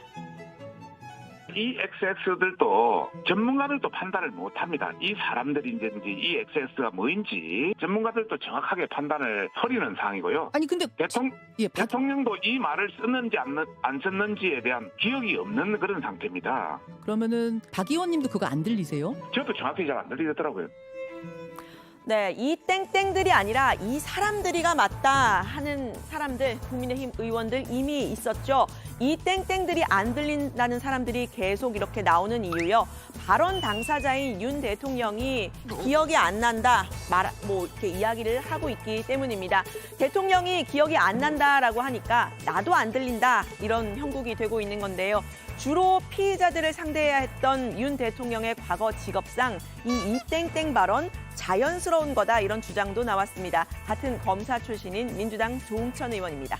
이 XX들도 전문가들도 판단을 못합니다. 이 사람들인지 이 XX가 뭐인지 전문가들도 정확하게 판단을 허리는 상황이고요. 아니 근데 대통령도 이 말을 썼는지 안 썼는지에 대한 기억이 없는 그런 상태입니다. 그러면은 박 의원님도 그거 안 들리세요? 저도 정확히 잘 안 들리더라고요. 네, 이 땡땡들이 아니라 이 사람들이가 맞다 하는 사람들, 국민의힘 의원들 이미 있었죠. 이 땡땡들이 안 들린다는 사람들이 계속 이렇게 나오는 이유요. 발언 당사자인 윤 대통령이 기억이 안 난다, 이렇게 이야기를 하고 있기 때문입니다. 대통령이 기억이 안 난다라고 하니까 나도 안 들린다 이런 형국이 되고 있는 건데요. 주로 피의자들을 상대해야 했던 윤 대통령의 과거 직업상 이 땡땡 발언 자연스러운 거다 이런 주장도 나왔습니다. 같은 검사 출신인 민주당 조응천 의원입니다.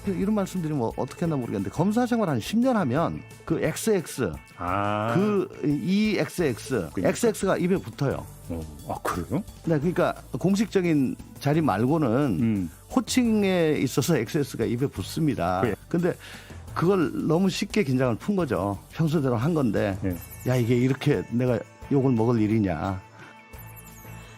이런 말씀드리면 어떻게 했나 모르겠는데 검사 생활 한 10년 하면 그 XX, 이 XX, XX가 입에 붙어요. 그래요? 네, 그러니까 공식적인 자리 말고는 호칭에 있어서 XX가 입에 붙습니다. 근데 그걸 너무 쉽게 긴장을 푼 거죠. 평소대로 한 건데, 야 이게 이렇게 내가 욕을 먹을 일이냐.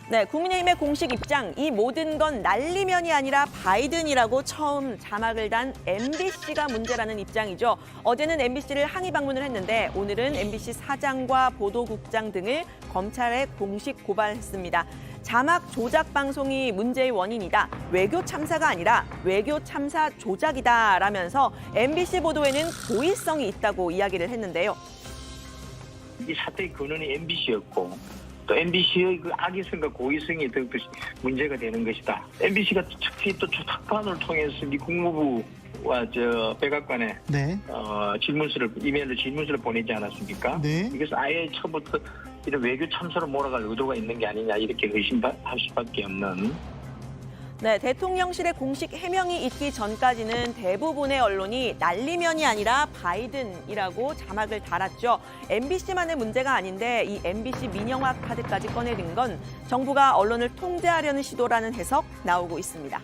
네, 국민의힘의 공식 입장, 이 모든 건 날리면이 아니라 바이든이라고 처음 자막을 단 MBC가 문제라는 입장이죠. 어제는 MBC를 항의 방문을 했는데 오늘은 MBC 사장과 보도국장 등을 검찰에 공식 고발했습니다. 자막 조작 방송이 문제의 원인이다. 외교 참사가 아니라 외교 참사 조작이다라면서 MBC 보도에는 고의성이 있다고 이야기를 했는데요. 이 사태의 근원이 MBC였고 또 MBC의 그 악의성과 고의성이 더 문제가 되는 것이다. MBC가 특히 또 특파원을 통해서 미 국무부와 백악관에 이메일로 질문서를 보내지 않았습니까? 이것은 아예 처음부터 이런 외교 참사로 몰아갈 의도가 있는 게 아니냐 이렇게 의심할 수밖에 없는. 네, 대통령실의 공식 해명이 있기 전까지는 대부분의 언론이 날리면이 아니라 바이든이라고 자막을 달았죠. MBC만의 문제가 아닌데 이 MBC 민영화 카드까지 꺼내든 건 정부가 언론을 통제하려는 시도라는 해석 나오고 있습니다.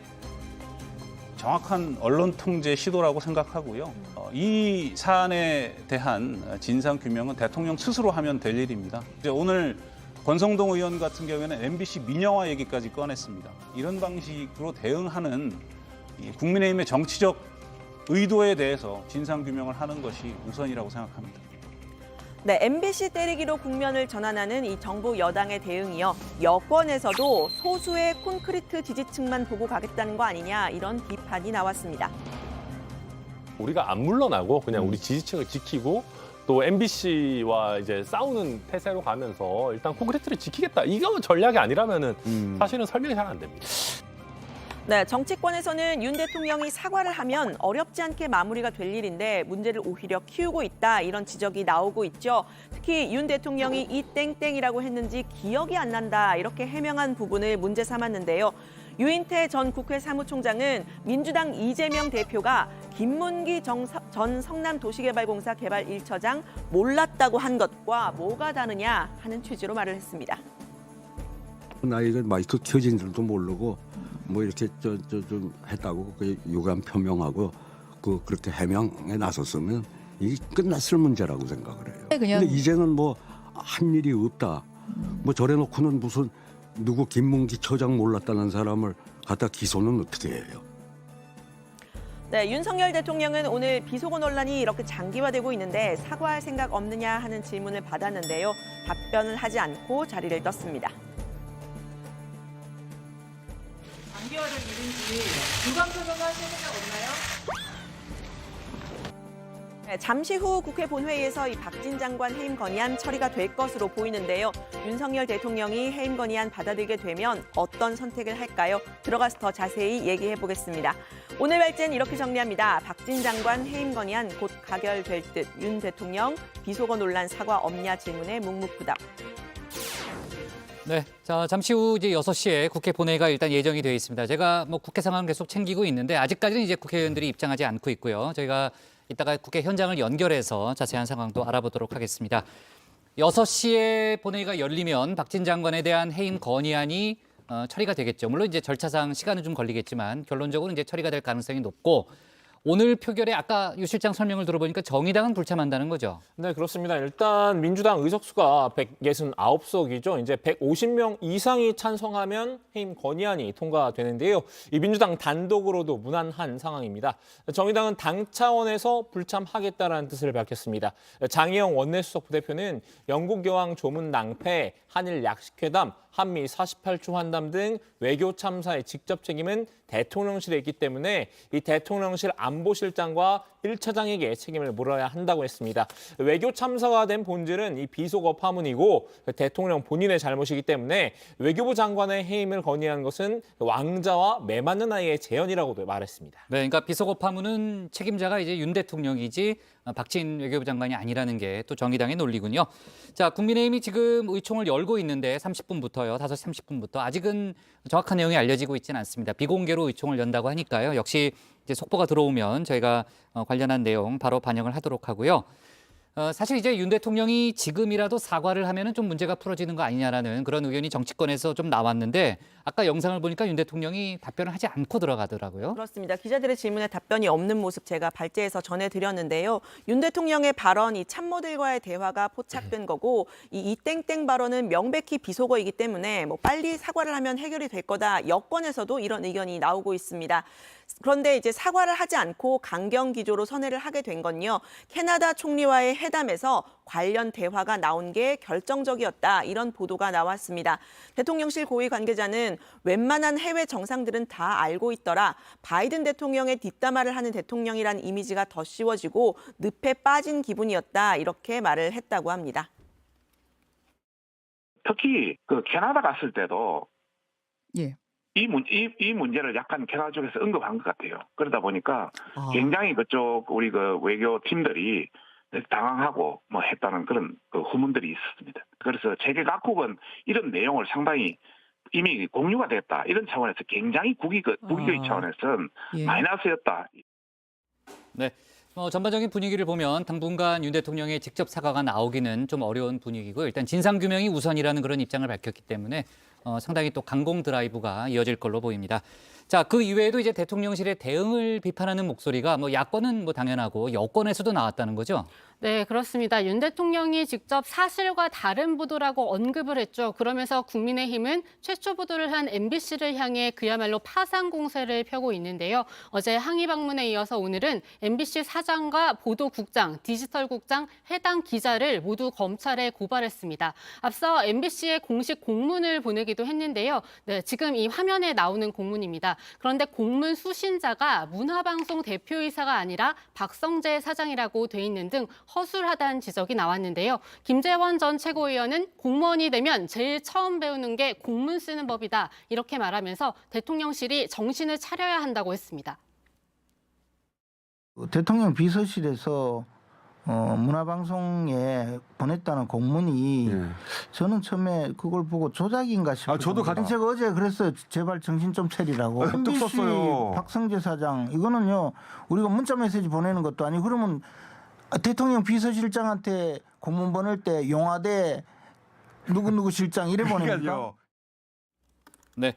정확한 언론 통제 시도라고 생각하고요. 이 사안에 대한 진상 규명은 대통령 스스로 하면 될 일입니다. 이제 오늘 권성동 의원 같은 경우에는 MBC 민영화 얘기까지 꺼냈습니다. 이런 방식으로 대응하는 이 국민의힘의 정치적 의도에 대해서 진상 규명을 하는 것이 우선이라고 생각합니다. 네, MBC 때리기로 국면을 전환하는 이 정부 여당의 대응이요. 여권에서도 소수의 콘크리트 지지층만 보고 가겠다는 거 아니냐 이런 비판이 나왔습니다. 우리가 안 물러나고 그냥 우리 지지층을 지키고 또 MBC와 이제 싸우는 태세로 가면서 일단 콘크리트를 지키겠다. 이거 전략이 아니라면은 사실은 설명이 잘 안 됩니다. 네, 정치권에서는 윤 대통령이 사과를 하면 어렵지 않게 마무리가 될 일인데 문제를 오히려 키우고 있다 이런 지적이 나오고 있죠. 특히 윤 대통령이 이 땡땡이라고 했는지 기억이 안 난다 이렇게 해명한 부분을 문제 삼았는데요. 유인태 전 국회 사무총장은 민주당 이재명 대표가 김문기 전 성남도시개발공사 개발 1처장 몰랐다고 한 것과 뭐가 다르냐 하는 취지로 말을 했습니다. 나 이거 마이크 켜진 줄도 모르고 뭐 이렇게 좀 했다고 그 유감 표명하고 그렇게 해명에 나섰으면 이게 끝났을 문제라고 생각을 해요. 그냥... 근데 이제는 뭐 한 일이 없다. 뭐 저래 놓고는 무슨 누구 김문기 처장 몰랐다는 사람을 갖다 기소는 어떻게 해요? 네, 윤석열 대통령은 오늘 비속어 논란이 이렇게 장기화되고 있는데 사과할 생각 없느냐 하는 질문을 받았는데요. 답변을 하지 않고 자리를 떴습니다. 장기화를 이른지 유감 표명을 하실 생각 없나요? 네, 잠시 후 국회 본회의에서 이 박진 장관 해임 건의안 처리가 될 것으로 보이는데요. 윤석열 대통령이 해임 건의안 받아들이게 되면 어떤 선택을 할까요? 들어가서 더 자세히 얘기해 보겠습니다. 오늘 발제는 이렇게 정리합니다. 박진 장관 해임 건의안 곧 가결될 듯. 윤 대통령 비속어 논란 사과 없냐 질문에 묵묵부답. 네, 자 잠시 후 이제 6시에 국회 본회의가 일단 예정이 되어 있습니다. 제가 뭐 국회 상황 계속 챙기고 있는데 아직까지는 이제 국회의원들이 입장하지 않고 있고요. 저희가 이따가 국회 현장을 연결해서 자세한 상황도 알아보도록 하겠습니다. 6시에 본회의가 열리면 박진 장관에 대한 해임 건의안이 처리가 되겠죠. 물론 이제 절차상 시간은 좀 걸리겠지만 결론적으로 이제 처리가 될 가능성이 높고 오늘 표결에 아까 유 실장 설명을 들어보니까 정의당은 불참한다는 거죠. 네, 그렇습니다. 일단 민주당 의석수가 169석이죠. 이제 150명 이상이 찬성하면 해임 건의안이 통과되는데요. 이 민주당 단독으로도 무난한 상황입니다. 정의당은 당 차원에서 불참하겠다라는 뜻을 밝혔습니다. 장혜영 원내수석 부대표는 영국 여왕 조문 낭패, 한일 약식회담, 한미 48초 환담 등 외교 참사의 직접 책임은 대통령실에 있기 때문에 이 대통령실 안보실장과 1차장에게 책임을 물어야 한다고 했습니다. 외교 참사가 된 본질은 이 비속어 파문이고 대통령 본인의 잘못이기 때문에 외교부 장관의 해임을 건의한 것은 왕자와 매맞는 아이의 재현이라고도 말했습니다. 네, 그러니까 비속어 파문은 책임자가 이제 윤 대통령이지 박진 외교부 장관이 아니라는 게 또 정의당의 논리군요. 자, 국민의힘이 지금 의총을 열고 있는데 30분부터요. 5시 30분부터 아직은 정확한 내용이 알려지고 있지는 않습니다. 비공개로 의총을 연다고 하니까요. 역시 이제 속보가 들어오면 저희가 관련한 내용 바로 반영을 하도록 하고요. 사실 이제 윤 대통령이 지금이라도 사과를 하면은 좀 문제가 풀어지는 거 아니냐라는 그런 의견이 정치권에서 좀 나왔는데 아까 영상을 보니까 윤 대통령이 답변을 하지 않고 들어가더라고요. 그렇습니다. 기자들의 질문에 답변이 없는 모습 제가 발제해서 전해드렸는데요. 윤 대통령의 발언, 이 참모들과의 대화가 포착된 거고 이 땡땡 발언은 명백히 비속어이기 때문에 뭐 빨리 사과를 하면 해결이 될 거다. 여권에서도 이런 의견이 나오고 있습니다. 그런데 이제 사과를 하지 않고 강경 기조로 선회를 하게 된 건요. 캐나다 총리와의 회담에서 관련 대화가 나온 게 결정적이었다. 이런 보도가 나왔습니다. 대통령실 고위 관계자는 웬만한 해외 정상들은 다 알고 있더라. 바이든 대통령의 뒷담화를 하는 대통령이란 이미지가 더 씌워지고 늪에 빠진 기분이었다. 이렇게 말을 했다고 합니다. 특히 그 캐나다 갔을 때도 예. 이 문제를 약간 캐나다 쪽에서 언급한 것 같아요. 그러다 보니까 굉장히 그쪽 우리 그 외교 팀들이 당황하고 뭐 했다는 그런 그 후문들이 있었습니다. 그래서 세계 각국은 이런 내용을 상당히 이미 공유가 됐다. 이런 차원에서 굉장히 국익의 차원에서는 예. 마이너스였다. 네. 전반적인 분위기를 보면 당분간 윤 대통령의 직접 사과가 나오기는 좀 어려운 분위기고 일단 진상규명이 우선이라는 그런 입장을 밝혔기 때문에 상당히 또 강공 드라이브가 이어질 걸로 보입니다. 자, 그 이외에도 이제 대통령실의 대응을 비판하는 목소리가 뭐 야권은 뭐 당연하고 여권에서도 나왔다는 거죠? 네, 그렇습니다. 윤 대통령이 직접 사실과 다른 보도라고 언급을 했죠. 그러면서 국민의힘은 최초 보도를 한 MBC를 향해 그야말로 파상 공세를 펴고 있는데요. 어제 항의 방문에 이어서 오늘은 MBC 사장과 보도국장, 디지털국장, 해당 기자를 모두 검찰에 고발했습니다. 앞서 MBC에 공식 공문을 보내기도 했는데요. 네, 지금 이 화면에 나오는 공문입니다. 그런데 공문 수신자가 문화방송 대표이사가 아니라 박성재 사장이라고 돼 있는 등 허술하다는 지적이 나왔는데요. 김재원 전 최고위원은 공무원이 되면 제일 처음 배우는 게 공문 쓰는 법이다. 이렇게 말하면서 대통령실이 정신을 차려야 한다고 했습니다. 대통령 비서실에서 문화방송에 보냈다는 공문이 저는 처음에 그걸 보고 조작인가 싶어요. 저도 제가 어제 그랬어요. 제발 정신 좀 차리라고. MBC 썼어요. 박성재 사장 이거는요. 우리가 문자 메시지 보내는 것도 아니고 그러면 대통령 비서실장한테 공문 보낼 때 용화대 누구누구 실장 이래 보냅니까? 네.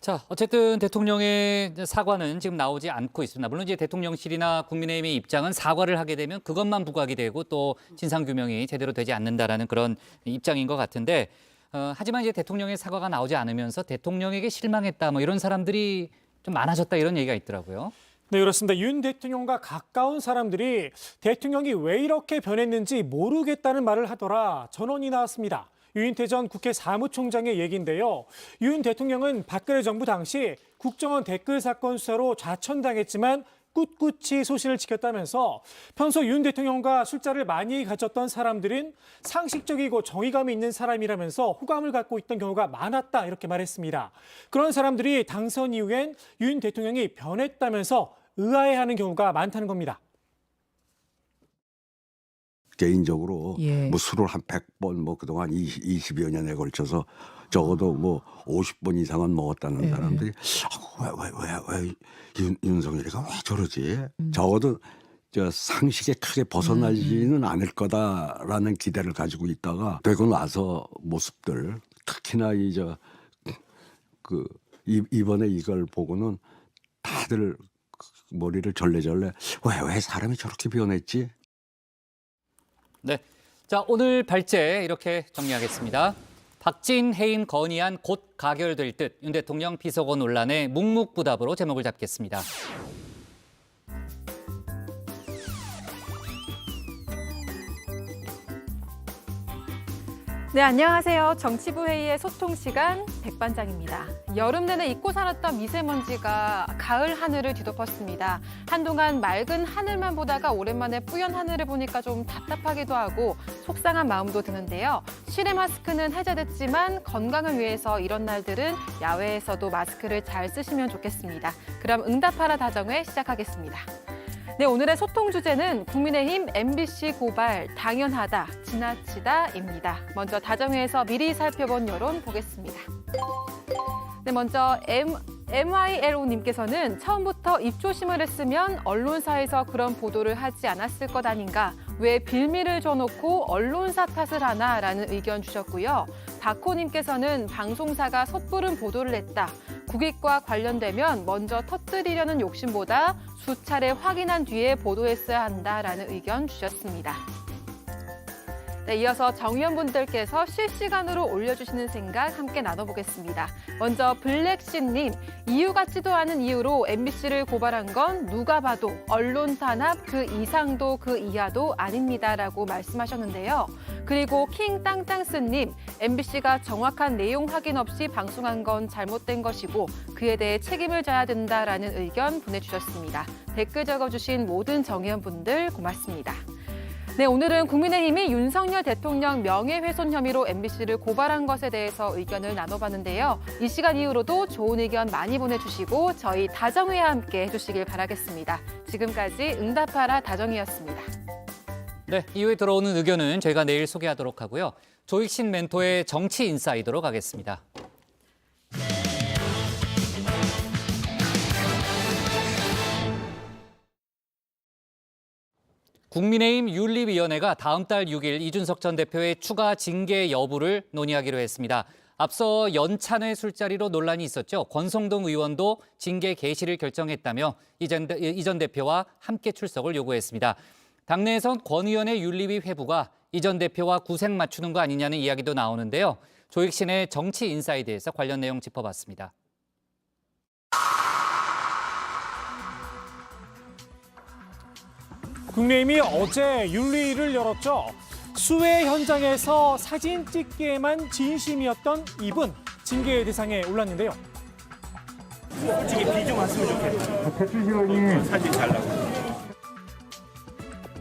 자, 어쨌든 대통령의 사과는 지금 나오지 않고 있습니다. 물론 이제 대통령실이나 국민의힘의 입장은 사과를 하게 되면 그것만 부각이 되고 또 진상규명이 제대로 되지 않는다라는 그런 입장인 것 같은데 하지만 이제 대통령의 사과가 나오지 않으면서 대통령에게 실망했다 뭐 이런 사람들이 좀 많아졌다 이런 얘기가 있더라고요. 네, 그렇습니다. 윤 대통령과 가까운 사람들이 대통령이 왜 이렇게 변했는지 모르겠다는 말을 하더라 전원이 나왔습니다. 유인태 전 국회 사무총장의 얘기인데요. 윤 대통령은 박근혜 정부 당시 국정원 댓글 사건 수사로 좌천당했지만 꿋꿋이 소신을 지켰다면서 평소 윤 대통령과 술자를 많이 가졌던 사람들은 상식적이고 정의감이 있는 사람이라면서 호감을 갖고 있던 경우가 많았다 이렇게 말했습니다. 그런 사람들이 당선 이후엔 윤 대통령이 변했다면서 의아해하는 경우가 많다는 겁니다. 개인적으로 뭐 술을 한 100번 뭐 그동안 20여 년에 걸쳐서 적어도 뭐 50번 이상은 먹었다는 사람들이 왜 윤석열이가 왜 저러지? 적어도 저 상식에 크게 벗어나지는 않을 거다라는 기대를 가지고 있다가 되고 나서 모습들 특히나 이번에 이걸 보고는 다들 머리를 절레절레 왜 사람이 저렇게 변했지? 네, 자 오늘 발제 이렇게 정리하겠습니다. 박진 해임 건의안 곧 가결될 듯 윤 대통령 비서고 논란에 묵묵부답으로 제목을 잡겠습니다. 네, 안녕하세요. 정치부 회의의 소통 시간 백반장입니다. 여름 내내 잊고 살았던 미세먼지가 가을 하늘을 뒤덮었습니다. 한동안 맑은 하늘만 보다가 오랜만에 뿌연 하늘을 보니까 좀 답답하기도 하고 속상한 마음도 드는데요. 실외 마스크는 해제됐지만 건강을 위해서 이런 날들은 야외에서도 마스크를 잘 쓰시면 좋겠습니다. 그럼 응답하라 다정회 시작하겠습니다. 네, 오늘의 소통 주제는 국민의힘 MBC 고발 당연하다, 지나치다입니다. 먼저 다정회에서 미리 살펴본 여론 보겠습니다. 네, 먼저 MYLO님께서는 처음부터 입조심을 했으면 언론사에서 그런 보도를 하지 않았을 것 아닌가, 왜 빌미를 줘놓고 언론사 탓을 하나라는 의견 주셨고요. 박호님께서는 방송사가 섣부른 보도를 했다. 국익과 관련되면 먼저 터뜨리려는 욕심보다 수차례 확인한 뒤에 보도했어야 한다라는 의견 주셨습니다. 네, 이어서 정의원분들께서 실시간으로 올려주시는 생각 함께 나눠보겠습니다. 먼저 블랙신님, 이유 같지도 않은 이유로 MBC를 고발한 건 누가 봐도 언론 탄압 그 이상도 그 이하도 아닙니다라고 말씀하셨는데요. 그리고 킹땅땅스님, MBC가 정확한 내용 확인 없이 방송한 건 잘못된 것이고 그에 대해 책임을 져야 된다라는 의견 보내주셨습니다. 댓글 적어주신 모든 정의원분들 고맙습니다. 네, 오늘은 국민의힘이 윤석열 대통령 명예훼손 혐의로 MBC를 고발한 것에 대해서 의견을 나눠봤는데요. 이 시간 이후로도 좋은 의견 많이 보내주시고 저희 다정회와 함께 해주시길 바라겠습니다. 지금까지 응답하라 다정이었습니다. 네, 이후에 들어오는 의견은 저희가 내일 소개하도록 하고요. 조익신 멘토의 정치 인사이드로 가겠습니다. 국민의힘 윤리위원회가 다음 달 6일 이준석 전 대표의 추가 징계 여부를 논의하기로 했습니다. 앞서 연찬회 술자리로 논란이 있었죠. 권성동 의원도 징계 개시를 결정했다며 이 전 대표와 함께 출석을 요구했습니다. 당내에선 권 의원의 윤리위 회부가 이 전 대표와 구색 맞추는 거 아니냐는 이야기도 나오는데요. 조익신의 정치 인사이드에서 관련 내용 짚어봤습니다. 국민의힘이 어제 윤리위를 열었죠. 수해 현장에서 사진 찍기에만 진심이었던 이분, 징계 대상에 올랐는데요. 솔직히 비좀 왔으면 좋겠어요. 대표실원이 사진 잘 나고.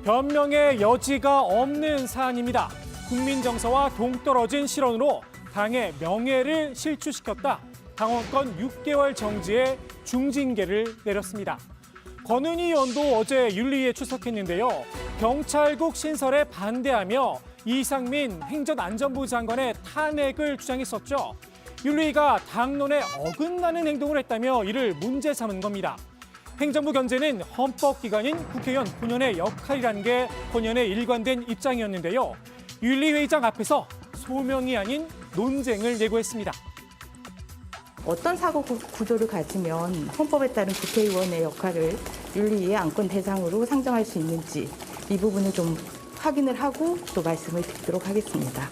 변명의 여지가 없는 사안입니다. 국민 정서와 동떨어진 실언으로 당의 명예를 실추시켰다. 당원권 6개월 정지에 중징계를 내렸습니다. 권은희 의원도 어제 윤리위에 출석했는데요. 경찰국 신설에 반대하며 이상민 행정안전부 장관의 탄핵을 주장했었죠. 윤리위가 당론에 어긋나는 행동을 했다며 이를 문제 삼은 겁니다. 행정부 견제는 헌법기관인 국회의원 본연의 역할이라는 게 본연의 일관된 입장이었는데요. 윤리회의장 앞에서 소명이 아닌 논쟁을 예고했습니다. 어떤 사고 구조를 가지면 헌법에 따른 국회의원의 역할을 윤리위의 안건 대상으로 상정할 수 있는지 이 부분을 좀 확인을 하고 또 말씀을 드리도록 하겠습니다.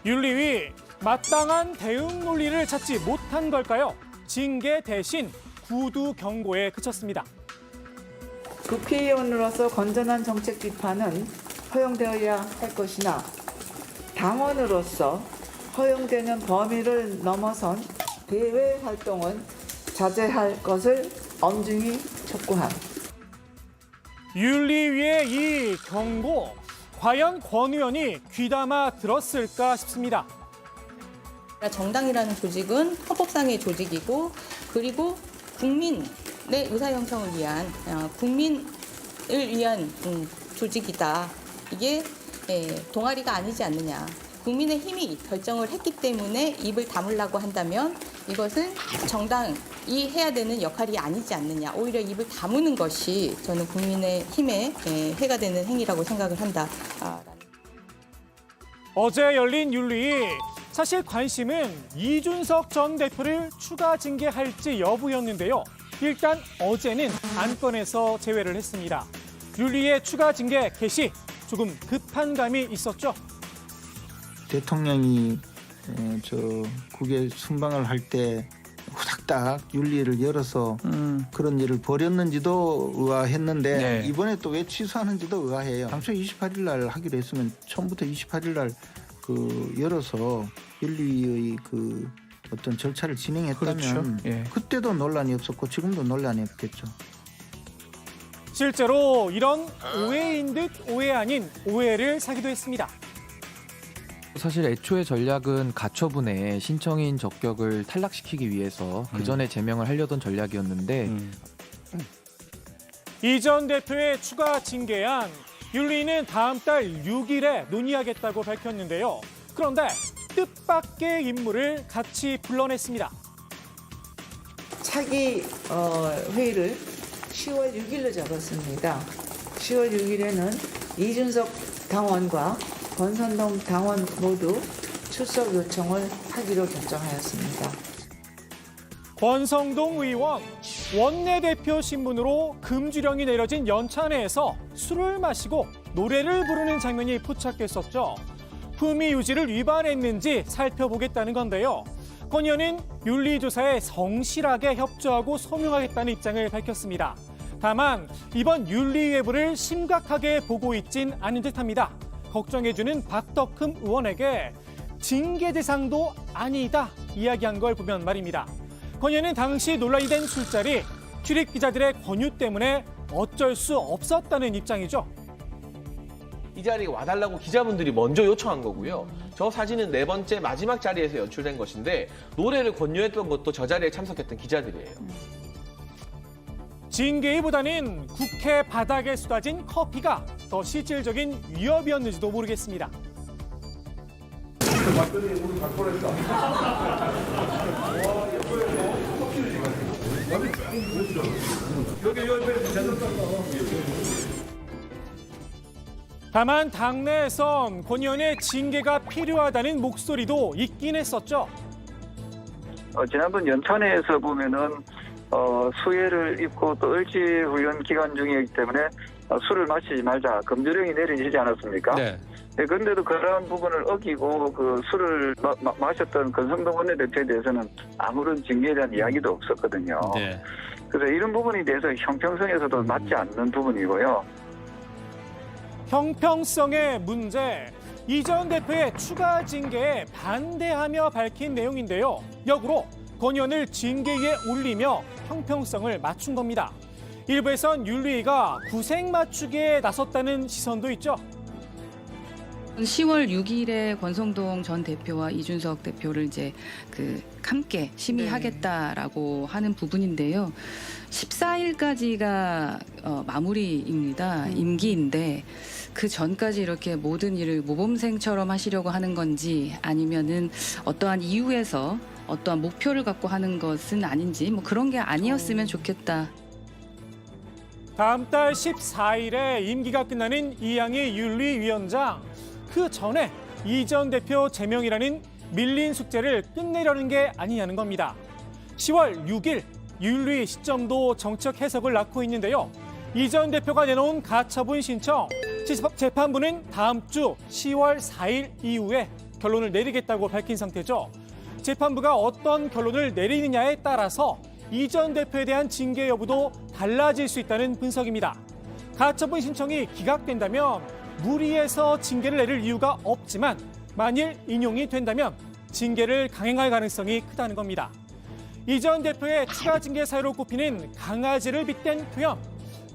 윤리위 마땅한 대응 논리를 찾지 못한 걸까요? 징계 대신 구두 경고에 그쳤습니다. 국회의원으로서 건전한 정책 비판은 허용되어야 할 것이나 당원으로서 허용되는 범위를 넘어선 대외 활동은 자제할 것을 엄중히 촉구함. 윤리위의 이 경고, 과연 권 의원이 귀담아 들었을까 싶습니다. 정당이라는 조직은 헌법상의 조직이고 그리고 국민의 의사 형성을 위한 국민을 위한 조직이다. 이게 동아리가 아니지 않느냐. 국민의 힘이 결정을 했기 때문에 입을 다물라고 한다면 이것은 정당이 해야 되는 역할이 아니지 않느냐. 오히려 입을 다무는 것이 저는 국민의 힘에 해가 되는 행위라고 생각을 한다. 어제 열린 윤리위. 사실 관심은 이준석 전 대표를 추가 징계할지 여부였는데요. 일단 어제는 안건에서 제외를 했습니다. 윤리위의 추가 징계 개시, 조금 급한 감이 있었죠. 대통령이 국회 순방을 할 때 후닥닥 윤리를 열어서 그런 일을 벌였는지도 의아했는데 네. 이번에 또 왜 취소하는지도 의아해요. 당초 28일 날 하기로 했으면 처음부터 28일 날 열어서 윤리위의 어떤 절차를 진행했다면 그렇죠. 예. 그때도 논란이 없었고 지금도 논란이 없겠죠. 실제로 이런 오해인 듯 오해 아닌 오해를 사기도 했습니다. 사실 애초에 전략은 가처분에 신청인 적격을 탈락시키기 위해서 그 전에 제명을 하려던 전략이었는데 이 전 대표의 추가 징계안, 윤리위는 다음 달 6일에 논의하겠다고 밝혔는데요. 그런데 뜻밖의 인물을 같이 불러냈습니다. 차기 회의를 10월 6일로 잡았습니다. 10월 6일에는 이준석 당원과 권선동 당원 모두 출석 요청을 하기로 결정하였습니다. 권성동 의원, 원내대표 신분으로 금주령이 내려진 연찬회에서 술을 마시고 노래를 부르는 장면이 포착됐었죠. 품위 유지를 위반했는지 살펴보겠다는 건데요. 권 의원은 윤리조사에 성실하게 협조하고 소명하겠다는 입장을 밝혔습니다. 다만 이번 윤리외부를 심각하게 보고 있진 않은 듯합니다. 걱정해주는 박덕흠 의원에게 징계 대상도 아니다 이야기한 걸 보면 말입니다. 권 의원은 당시 논란이 된 술자리, 출입 기자들의 권유 때문에 어쩔 수 없었다는 입장이죠. 이 자리에 와달라고 기자분들이 먼저 요청한 거고요. 저 사진은 4번째 마지막 자리에서 연출된 것인데 노래를 권유했던 것도 저 자리에 참석했던 기자들이에요. 징계보다는 국회 바닥에 쏟아진 커피가 더 실질적인 위협이었는지도 모르겠습니다. 다만 당내에선 권 의원의 징계가 필요하다는 목소리도 있긴 했었죠. 지난번 연탄회에서 보면은 수혜를 입고 또 을지 훈련 기간 중이기 때문에 술을 마시지 말자 금주령이 내려지지 않았습니까? 네. 네, 그런데도 그러한 부분을 어기고 그 술을 마셨던 권성동 원내대표에 대해서는 아무런 징계에 대한 이야기도 없었거든요. 네. 그래서 이런 부분에 대해서 형평성에서도 맞지 않는 부분이고요. 형평성의 문제, 이 전 대표의 추가 징계에 반대하며 밝힌 내용인데요. 역으로 권 의원을 징계위에 올리며 형평성을 맞춘 겁니다. 일부에선 윤리위가 구색 맞추기에 나섰다는 시선도 있죠. 10월 6일에 권성동 전 대표와 이준석 대표를 이제 함께 심의하겠다라고 하는 부분인데요. 14일까지가 마무리입니다. 임기인데 그 전까지 이렇게 모든 일을 모범생처럼 하시려고 하는 건지 아니면은 어떠한 이유에서 어떠한 목표를 갖고 하는 것은 아닌지 뭐 그런 게 아니었으면 좋겠다. 다음 달 14일에 임기가 끝나는 이양희 윤리위원장. 그 전에 이 전 대표 제명이라는 밀린 숙제를 끝내려는 게 아니냐는 겁니다. 10월 6일 윤리 시점도 정책 해석을 낳고 있는데요. 이 전 대표가 내놓은 가처분 신청, 재판부는 다음 주 10월 4일 이후에 결론을 내리겠다고 밝힌 상태죠. 재판부가 어떤 결론을 내리느냐에 따라서 이 전 대표에 대한 징계 여부도 달라질 수 있다는 분석입니다. 가처분 신청이 기각된다면 무리해서 징계를 내릴 이유가 없지만 만일 인용이 된다면 징계를 강행할 가능성이 크다는 겁니다. 이 전 대표의 추가 징계 사유로 꼽히는 강아지를 빗댄 표현.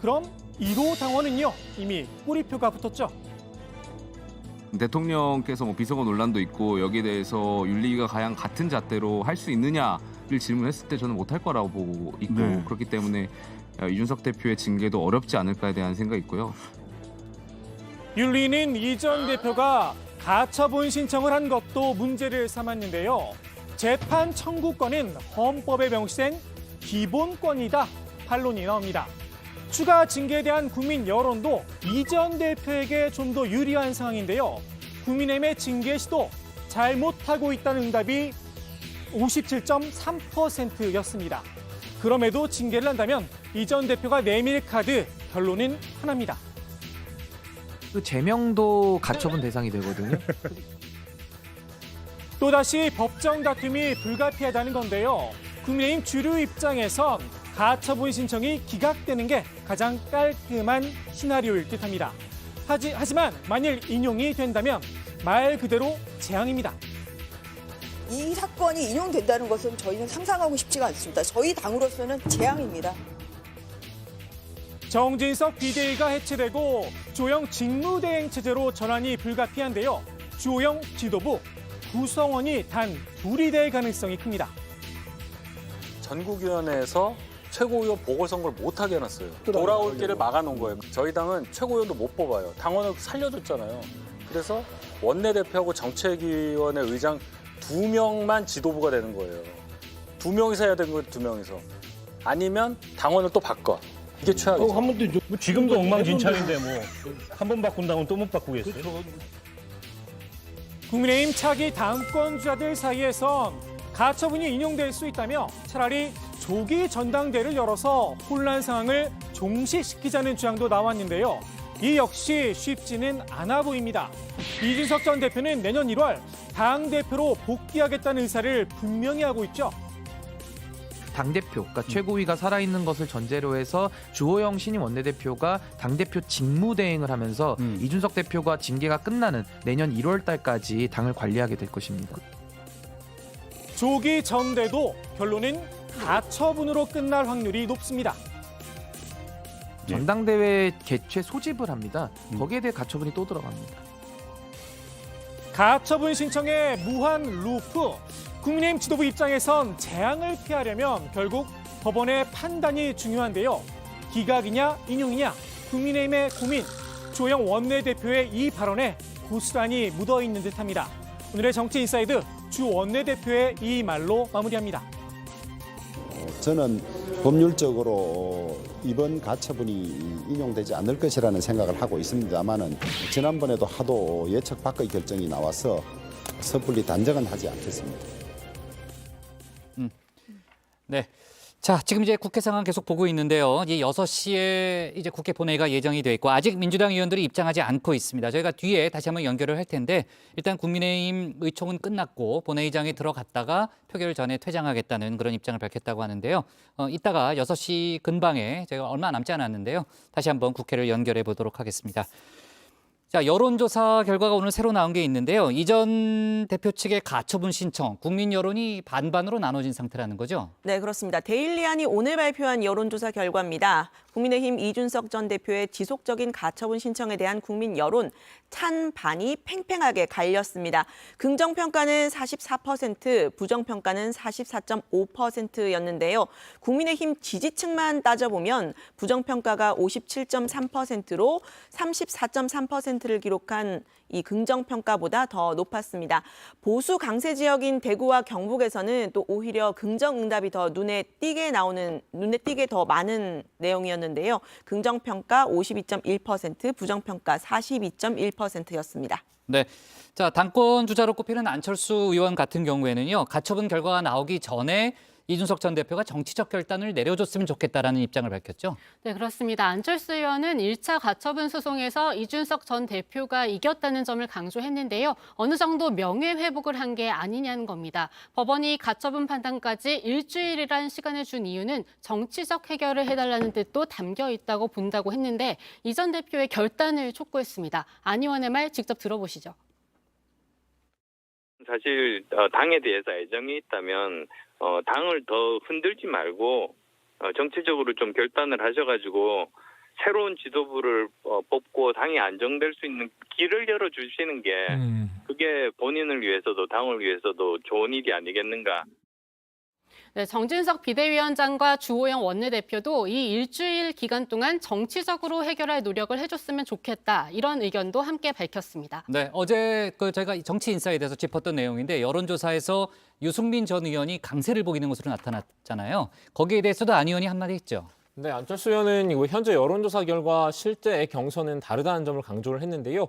그럼 1호 당원은요 이미 꼬리표가 붙었죠. 대통령께서 비서관 논란도 있고 여기에 대해서 윤리위가 과연 같은 잣대로 할 수 있느냐를 질문했을 때 저는 못할 거라고 보고 있고 그렇기 때문에 이준석 대표의 징계도 어렵지 않을까에 대한 생각이 있고요. 윤리는 이 전 대표가 가처분 신청을 한 것도 문제를 삼았는데요. 재판 청구권은 헌법에 명시된 기본권이다 반론이 나옵니다. 추가 징계에 대한 국민 여론도 이 전 대표에게 좀 더 유리한 상황인데요. 국민의힘의 징계 시도 잘못하고 있다는 응답이 57.3%였습니다. 그럼에도 징계를 한다면 이 전 대표가 내밀 카드 결론은 하나입니다. 그 제명도 가처분 대상이 되거든요. 또다시 법정 다툼이 불가피하다는 건데요. 국민의힘 주류 입장에선 가처분 신청이 기각되는 게 가장 깔끔한 시나리오일 듯합니다. 하지만 만일 인용이 된다면 말 그대로 재앙입니다. 이 사건이 인용된다는 것은 저희는 상상하고 싶지가 않습니다. 저희 당으로서는 재앙입니다. 정진석 비대위가 해체되고 조영 직무대행 체제로 전환이 불가피한데요. 주호영 지도부, 구성원이 단 둘이 될 가능성이 큽니다. 전국위원회에서 최고위원 보궐선거를 못하게 해놨어요. 돌아올 길을 막아놓은 거예요. 저희 당은 최고위원도 못 뽑아요. 당원을 살려줬잖아요. 그래서 원내대표하고 정책위원회 의장 2명만 지도부가 되는 거예요. 2명이서 해야 되는 거예요. 2명이서. 아니면 당원을 또 바꿔. 이게 최악이죠. 한 번도 지금도 엉망진창인데 한 번 바꾼다고 또 못 바꾸겠어요? 국민의힘 차기 당권주자들 사이에선 가처분이 인용될 수 있다며 차라리 조기 전당대회를 열어서 혼란 상황을 종식시키자는 주장도 나왔는데요. 이 역시 쉽지는 않아 보입니다. 이준석 전 대표는 내년 1월 당대표로 복귀하겠다는 의사를 분명히 하고 있죠. 당대표, 그러니까 최고위가 살아있는 것을 전제로 해서 주호영 신임 원내대표가 당대표 직무대행을 하면서 이준석 대표가 징계가 끝나는 내년 1월 달까지 당을 관리하게 될 것입니다. 조기 전대도 결론은 가처분으로 끝날 확률이 높습니다. 전당대회 개최 소집을 합니다. 거기에 대해 가처분이 또 들어갑니다. 가처분 신청의 무한 루프. 국민의힘 지도부 입장에선 재앙을 피하려면 결국 법원의 판단이 중요한데요. 기각이냐 인용이냐 국민의힘의 고민. 주호영 원내대표의 이 발언에 고스란히 묻어있는 듯합니다. 오늘의 정치인사이드 주 원내대표의 이 말로 마무리합니다. 저는 법률적으로 이번 가처분이 인용되지 않을 것이라는 생각을 하고 있습니다만은 지난번에도 하도 예측 밖의 결정이 나와서 섣불리 단정은 하지 않겠습니다. 네. 자, 지금 이제 국회 상황 계속 보고 있는데요. 이제 6시에 이제 국회 본회의가 예정이 돼 있고 아직 민주당 의원들이 입장하지 않고 있습니다. 저희가 뒤에 다시 한번 연결을 할 텐데 일단 국민의힘 의총은 끝났고 본회의장에 들어갔다가 표결 전에 퇴장하겠다는 그런 입장을 밝혔다고 하는데요. 이따가 6시 근방에 제가 얼마 남지 않았는데요. 다시 한번 국회를 연결해 보도록 하겠습니다. 자, 여론조사 결과가 오늘 새로 나온 게 있는데요. 이전 대표 측의 가처분 신청, 국민 여론이 반반으로 나눠진 상태라는 거죠? 네, 그렇습니다. 데일리안이 오늘 발표한 여론조사 결과입니다. 국민의힘 이준석 전 대표의 지속적인 가처분 신청에 대한 국민 여론 찬반이 팽팽하게 갈렸습니다. 긍정평가는 44%, 부정평가는 44.5%였는데요. 국민의힘 지지층만 따져보면 부정평가가 57.3%로 34.3%를 기록한 이 긍정평가보다 더 높았습니다. 보수 강세 지역인 대구와 경북에서는 또 오히려 긍정응답이 더 눈에 띄게 더 많은 내용이었는데요. 긍정평가 52.1%, 부정평가 42.1%였습니다. 네. 자, 당권 주자로 꼽히는 안철수 의원 같은 경우에는요. 가처분 결과가 나오기 전에 이준석 전 대표가 정치적 결단을 내려줬으면 좋겠다라는 입장을 밝혔죠. 네, 그렇습니다. 안철수 의원은 1차 가처분 소송에서 이준석 전 대표가 이겼다는 점을 강조했는데요. 어느 정도 명예회복을 한 게 아니냐는 겁니다. 법원이 가처분 판단까지 일주일이란 시간을 준 이유는 정치적 해결을 해달라는 뜻도 담겨 있다고 본다고 했는데 이 전 대표의 결단을 촉구했습니다. 안 의원의 말 직접 들어보시죠. 사실 당에 대해서 애정이 있다면 당을 더 흔들지 말고 정치적으로 좀 결단을 하셔가지고 새로운 지도부를 뽑고 당이 안정될 수 있는 길을 열어주시는 게 그게 본인을 위해서도 당을 위해서도 좋은 일이 아니겠는가. 네, 정진석 비대위원장과 주호영 원내대표도 이 일주일 기간 동안 정치적으로 해결할 노력을 해줬으면 좋겠다. 이런 의견도 함께 밝혔습니다. 네, 어제 저희가 정치인사에 대해서 짚었던 내용인데 여론조사에서 유승민 전 의원이 강세를 보이는 것으로 나타났잖아요. 거기에 대해서도 안 의원이 한마디 했죠. 네, 안철수 의원은 현재 여론조사 결과 실제의 경선은 다르다는 점을 강조를 했는데요.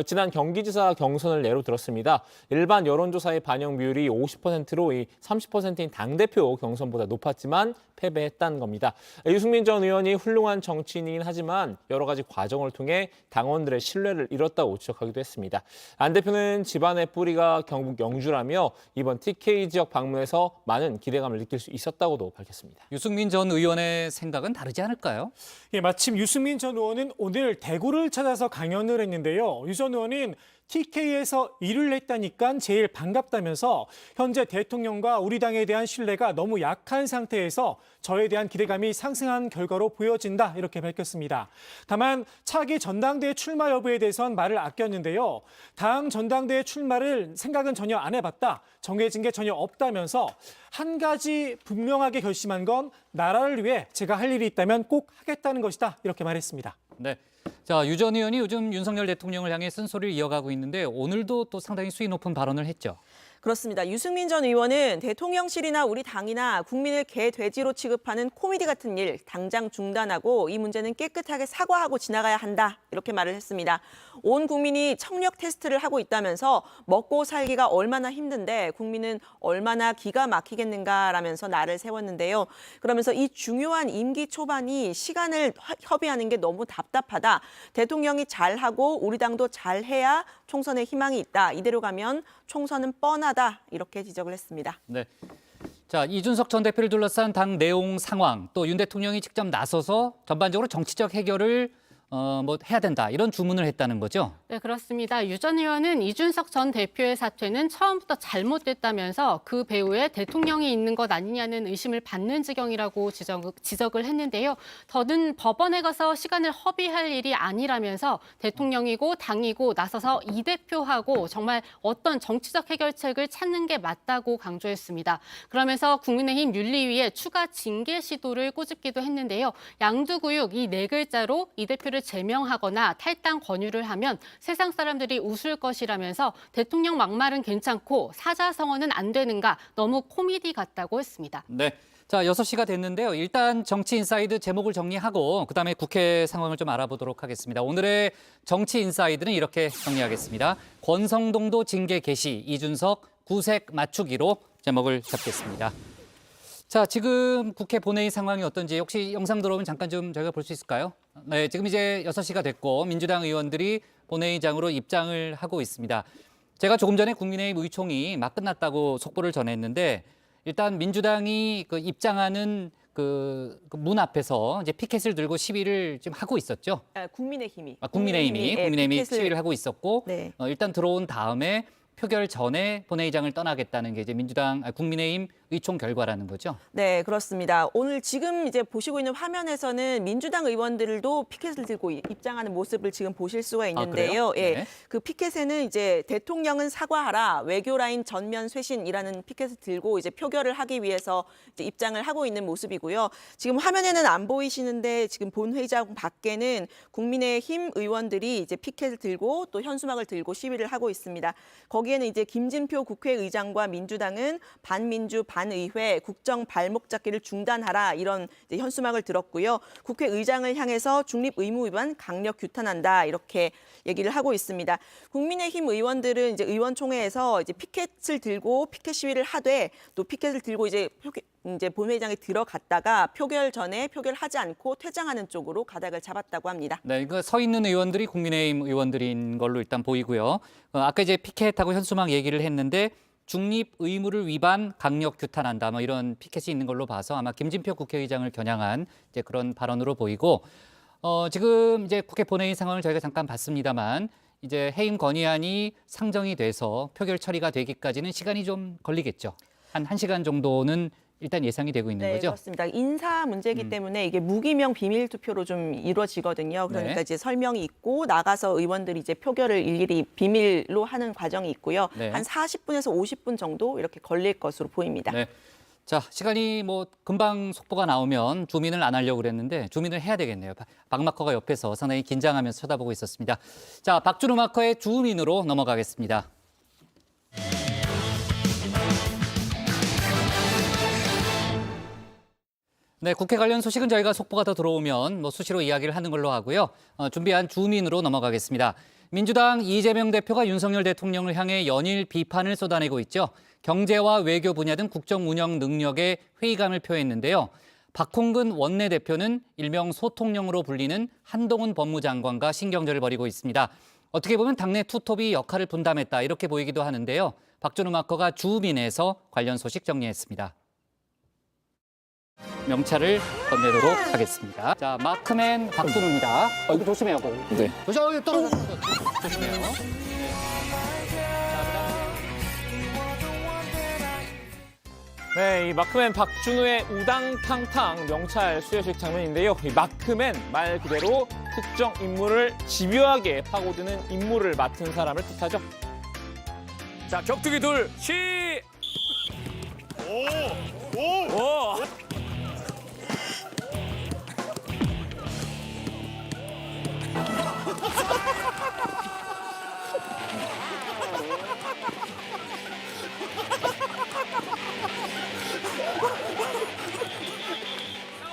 지난 경기지사 경선을 예로 들었습니다. 일반 여론조사의 반영 비율이 50%로 이 30%인 당대표 경선보다 높았지만 패배했다는 겁니다. 유승민 전 의원이 훌륭한 정치인이긴 하지만 여러 가지 과정을 통해 당원들의 신뢰를 잃었다고 지적하기도 했습니다. 안 대표는 집안의 뿌리가 경북 영주라며 이번 TK 지역 방문에서 많은 기대감을 느낄 수 있었다고도 밝혔습니다. 유승민 전 의원의 생각은 다르지 않을까요? 예, 마침 유승민 전 의원은 오늘 대구를 찾아서 강연을 했는데요. 유 전 의원은 TK에서 일을 했다니까 제일 반갑다면서 현재 대통령과 우리 당에 대한 신뢰가 너무 약한 상태에서 저에 대한 기대감이 상승한 결과로 보여진다 이렇게 밝혔습니다. 다만 차기 전당대회 출마 여부에 대해선 말을 아꼈는데요. 당 전당대회 출마를 생각은 전혀 안 해봤다. 정해진 게 전혀 없다면서 한 가지 분명하게 결심한 건 나라를 위해 제가 할 일이 있다면 꼭 하겠다는 것이다 이렇게 말했습니다. 네. 자, 유 전 의원이 요즘 윤석열 대통령을 향해 쓴소리를 이어가고 있는데 오늘도 또 상당히 수위 높은 발언을 했죠. 그렇습니다. 유승민 전 의원은 대통령실이나 우리 당이나 국민을 개, 돼지로 취급하는 코미디 같은 일 당장 중단하고 이 문제는 깨끗하게 사과하고 지나가야 한다 이렇게 말을 했습니다. 온 국민이 청력 테스트를 하고 있다면서 먹고 살기가 얼마나 힘든데 국민은 얼마나 기가 막히겠는가라면서 날을 세웠는데요. 그러면서 이 중요한 임기 초반이 시간을 협의하는 게 너무 답답하다. 대통령이 잘하고 우리 당도 잘해야 총선에 희망이 있다. 이대로 가면 총선은 뻔하다. 이렇게 지적을 했습니다. 네. 자, 이준석 전 대표를 둘러싼 당 내용 상황, 또 윤 대통령이 직접 나서서 전반적으로 정치적 해결을 해야 된다 이런 주문을 했다는 거죠? 네, 그렇습니다. 유 전 의원은 이준석 전 대표의 사퇴는 처음부터 잘못됐다면서 그 배후에 대통령이 있는 것 아니냐는 의심을 받는 지경이라고 지적을 했는데요. 더는 법원에 가서 시간을 허비할 일이 아니라면서 대통령이고 당이고 나서서 이 대표하고 정말 어떤 정치적 해결책을 찾는 게 맞다고 강조했습니다. 그러면서 국민의힘 윤리위에 추가 징계 시도를 꼬집기도 했는데요. 양두구육 이 네 글자로 이 대표를 대통령실을 제명하거나 탈당 권유를 하면 세상 사람들이 웃을 것이라면서 대통령 막말은 괜찮고 사자성어는 안 되는가 너무 코미디 같다고 했습니다. 네. 자, 6시가 됐는데요. 일단 정치인사이드 제목을 정리하고 그다음에 국회 상황을 좀 알아보도록 하겠습니다. 오늘의 정치인사이드는 이렇게 정리하겠습니다. 권성동도 징계 개시, 이준석 구색 맞추기로 제목을 잡겠습니다. 자, 지금 국회 본회의 상황이 어떤지 혹시 영상 들어오면 잠깐 좀 저희가 볼 수 있을까요? 네, 지금 이제 6시가 됐고 민주당 의원들이 본회의장으로 입장을 하고 있습니다. 제가 조금 전에 국민의힘 의총이 막 끝났다고 속보를 전했는데 일단 민주당이 그 입장하는 그 문 앞에서 이제 피켓을 들고 시위를 지금 하고 있었죠. 국민의힘이 국민의힘이 시위를 하고 있었고 네. 일단 들어온 다음에 표결 전에 본회의장을 떠나겠다는 게 이제 국민의힘 의총 결과라는 거죠. 네, 그렇습니다. 오늘 지금 이제 보시고 있는 화면에서는 민주당 의원들도 피켓을 들고 입장하는 모습을 지금 보실 수가 있는데요. 그래요? 예, 네. 그 피켓에는 이제 대통령은 사과하라, 외교 라인 전면 쇄신이라는 피켓을 들고 이제 표결을 하기 위해서 이제 입장을 하고 있는 모습이고요. 지금 화면에는 안 보이시는데 지금 본회의장 밖에는 국민의힘 의원들이 이제 피켓을 들고 또 현수막을 들고 시위를 하고 있습니다. 거기에는 이제 김진표 국회의장과 민주당은 반민주 반의회 국정 발목 잡기를 중단하라 이런 이제 현수막을 들었고요. 국회의장을 향해서 중립 의무 위반 강력 규탄한다 이렇게 얘기를 하고 있습니다. 국민의힘 의원들은 이제 의원총회에서 이제 피켓을 들고 피켓 시위를 하되 또 피켓을 들고 이제 본회의장에 들어갔다가 표결 전에 표결하지 않고 퇴장하는 쪽으로 가닥을 잡았다고 합니다. 네, 그 서 있는 의원들이 국민의힘 의원들인 걸로 일단 보이고요. 아까 이제 피켓하고 현수막 얘기를 했는데 중립 의무를 위반 강력 규탄한다. 뭐 이런 피켓이 있는 걸로 봐서 아마 김진표 국회의장을 겨냥한 이제 그런 발언으로 보이고 지금 이제 국회 본회의 상황을 저희가 잠깐 봤습니다만 이제 해임 건의안이 상정이 돼서 표결 처리가 되기까지는 시간이 좀 걸리겠죠. 한 1시간 정도는 일단 예상이 되고 있는 거죠? 그렇습니다. 인사 문제이기 때문에 이게 무기명 비밀 투표로 좀 이루어지거든요. 그러니까 네. 이제 설명이 있고 나가서 의원들이 이제 표결을 일일이 비밀로 하는 과정이 있고요. 네. 한 40분에서 50분 정도 이렇게 걸릴 것으로 보입니다. 네. 자, 시간이 뭐 금방 속보가 나오면 주민을 안 하려고 그랬는데 주민을 해야 되겠네요. 박마커가 옆에서 상당히 긴장하면서 쳐다보고 있었습니다. 자, 박준우 마커의 주민으로 넘어가겠습니다. 네, 국회 관련 소식은 저희가 속보가 더 들어오면 뭐 수시로 이야기를 하는 걸로 하고요. 준비한 주민으로 넘어가겠습니다. 민주당 이재명 대표가 윤석열 대통령을 향해 연일 비판을 쏟아내고 있죠. 경제와 외교 분야 등 국정 운영 능력에 회의감을 표했는데요. 박홍근 원내대표는 일명 소통령으로 불리는 한동훈 법무장관과 신경전을 벌이고 있습니다. 어떻게 보면 당내 투톱이 역할을 분담했다 이렇게 보이기도 하는데요. 박준우 마커가 주민에서 관련 소식 정리했습니다. 명찰을 건네도록 하겠습니다. 자, 마크맨 박준우입니다. 이거 조심해요. 네. 조심해요. 네, 이 마크맨 박준우의 우당탕탕 명찰 수여식 장면인데요. 이 마크맨 말 그대로 특정 인물을 집요하게 파고드는 임무를 맡은 사람을 뜻하죠. 자, 격투기 둘, 시! 오!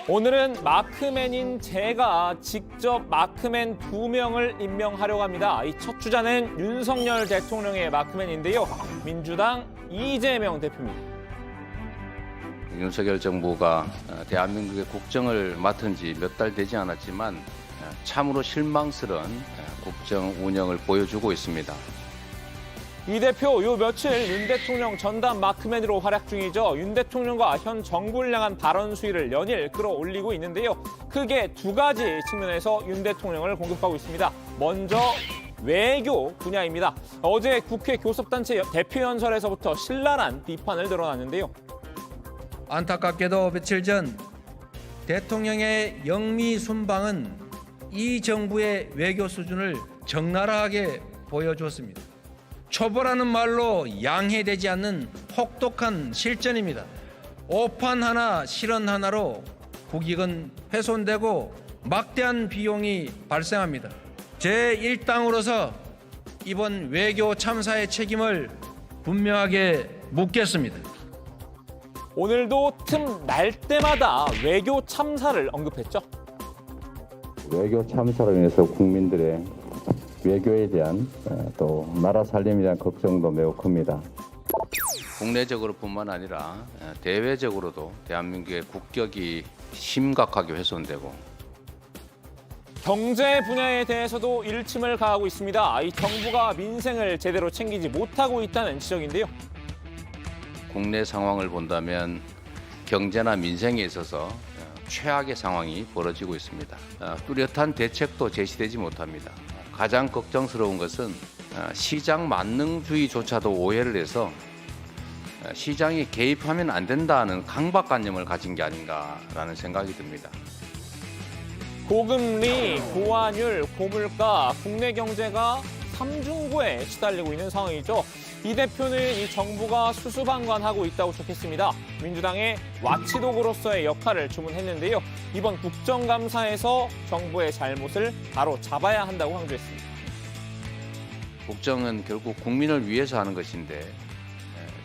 오늘은 마크맨인 제가 직접 마크맨 2명을 임명하려고 합니다. 이 첫 주자는 윤석열 대통령의 마크맨인데요. 민주당 이재명 대표입니다. 윤석열 정부가 대한민국의 국정을 맡은 지 몇 달 되지 않았지만 참으로 실망스러운 국정 운영을 보여주고 있습니다. 이 대표 요 며칠 윤 대통령 전담 마크맨으로 활약 중이죠. 윤 대통령과 현 정부를 향한 발언 수위를 연일 끌어올리고 있는데요. 크게 두 가지 측면에서 윤 대통령을 공격하고 있습니다. 먼저 외교 분야입니다. 어제 국회 교섭단체 대표연설에서부터 신랄한 비판을 드러났는데요. 안타깝게도 며칠 전 대통령의 영미 순방은 이 정부의 외교 수준을 적나라하게 보여주었습니다. 초보라는 말로 양해되지 않는 혹독한 실전입니다. 오판 하나 실언 하나로 국익은 훼손되고 막대한 비용이 발생합니다. 제1당으로서 이번 외교 참사의 책임을 분명하게 묻겠습니다. 오늘도 틈 날 때마다 외교 참사를 언급했죠. 외교 참사로 인해서 국민들의 외교에 대한 또 나라 살림에 대한 걱정도 매우 큽니다. 국내적으로뿐만 아니라 대외적으로도 대한민국의 국격이 심각하게 훼손되고 경제 분야에 대해서도 일침을 가하고 있습니다. 이 정부가 민생을 제대로 챙기지 못하고 있다는 지적인데요. 국내 상황을 본다면 경제나 민생에 있어서 최악의 상황이 벌어지고 있습니다. 뚜렷한 대책도 제시되지 못합니다. 가장 걱정스러운 것은 시장 만능주의조차도 오해를 해서 시장이 개입하면 안 된다는 강박관념을 가진 게 아닌가라는 생각이 듭니다. 고금리, 고환율, 고물가, 국내 경제가 삼중고에 시달리고 있는 상황이죠. 이 대표는 이 정부가 수수방관하고 있다고 촉했습니다. 민주당의 와치독으로서의 역할을 주문했는데요. 이번 국정감사에서 정부의 잘못을 바로 잡아야 한다고 강조했습니다. 국정은 결국 국민을 위해서 하는 것인데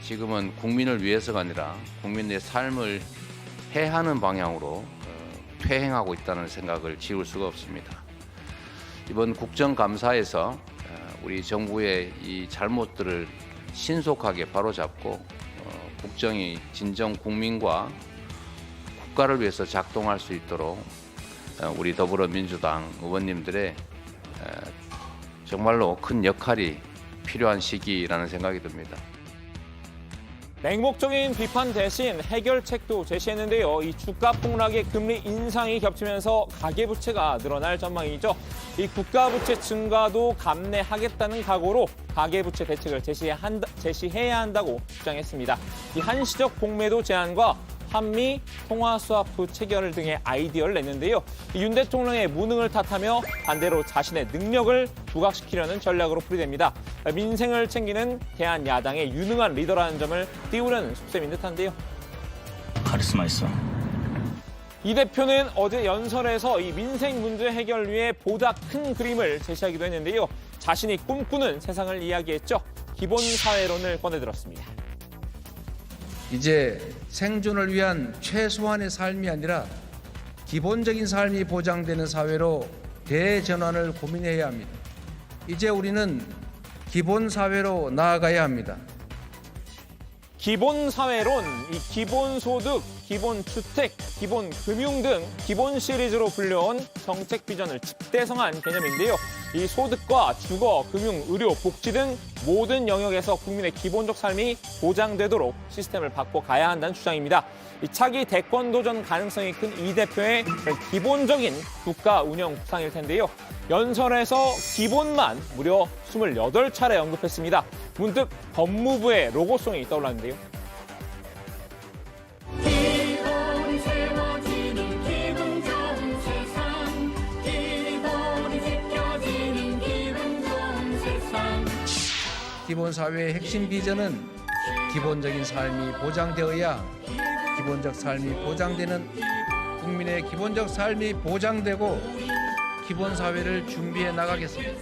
지금은 국민을 위해서가 아니라 국민의 삶을 해하는 방향으로 퇴행하고 있다는 생각을 지울 수가 없습니다. 이번 국정감사에서 우리 정부의 이 잘못들을 신속하게 바로잡고 국정이 진정 국민과 국가를 위해서 작동할 수 있도록 우리 더불어민주당 의원님들의 정말로 큰 역할이 필요한 시기라는 생각이 듭니다. 맹목적인 비판 대신 해결책도 제시했는데요. 이 주가 폭락의 금리 인상이 겹치면서 가계부채가 늘어날 전망이죠. 이 국가부채 증가도 감내하겠다는 각오로 가계부채 대책을 제시해야 한다고 주장했습니다. 이 한시적 공매도 제한과 한미 통화스와프 체결 등의 아이디어를 냈는데요. 윤 대통령의 무능을 탓하며 반대로 자신의 능력을 부각시키려는 전략으로 풀이됩니다. 민생을 챙기는 대한야당의 유능한 리더라는 점을 띄우려는 속셈인 듯한데요. 카리스마 있어. 이 대표는 어제 연설에서 이 민생 문제 해결 위해 보다 큰 그림을 제시하기도 했는데요. 자신이 꿈꾸는 세상을 이야기했죠. 기본사회론을 꺼내들었습니다. 이제 생존을 위한 최소한의 삶이 아니라 기본적인 삶이 보장되는 사회로 대전환을 고민해야 합니다. 이제 우리는 기본사회로 나아가야 합니다. 기본사회론, 이 기본소득, 기본주택, 기본금융 등 기본 시리즈로 불려온 정책 비전을 집대성한 개념인데요. 이 소득과 주거, 금융, 의료, 복지 등 모든 영역에서 국민의 기본적 삶이 보장되도록 시스템을 바꿔가야 한다는 주장입니다. 이 차기 대권 도전 가능성이 큰 이 대표의 기본적인 국가 운영 구상일 텐데요. 연설에서 기본만 무려 28차례 언급했습니다. 문득 법무부의 로고송이 떠올랐는데요. 기본사회의 핵심 비전은 기본적인 삶이 보장되어야 기본적 삶이 보장되는 국민의 기본적 삶이 보장되고 기본사회를 준비해 나가겠습니다.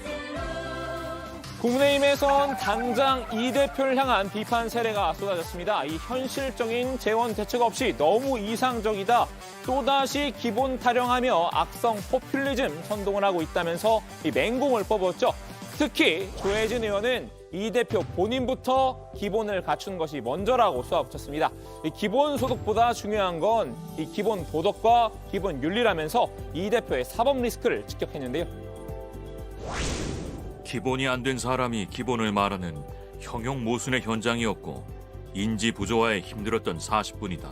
국민의힘에선 당장 이 대표를 향한 비판 세례가 쏟아졌습니다. 이 현실적인 재원 대책 없이 너무 이상적이다. 또다시 기본 타령하며 악성 포퓰리즘 선동을 하고 있다면서 이 맹공을 뽑았죠. 특히 조혜진 의원은 이 대표 본인부터 기본을 갖추는 것이 먼저라고 쏘아붙였습니다. 이 기본소득보다 중요한 건 이 기본 도덕과 기본 윤리라면서 이 대표의 사법 리스크를 직격했는데요. 기본이 안 된 사람이 기본을 말하는 형용 모순의 현장이었고 인지 부조화에 힘들었던 40분이다.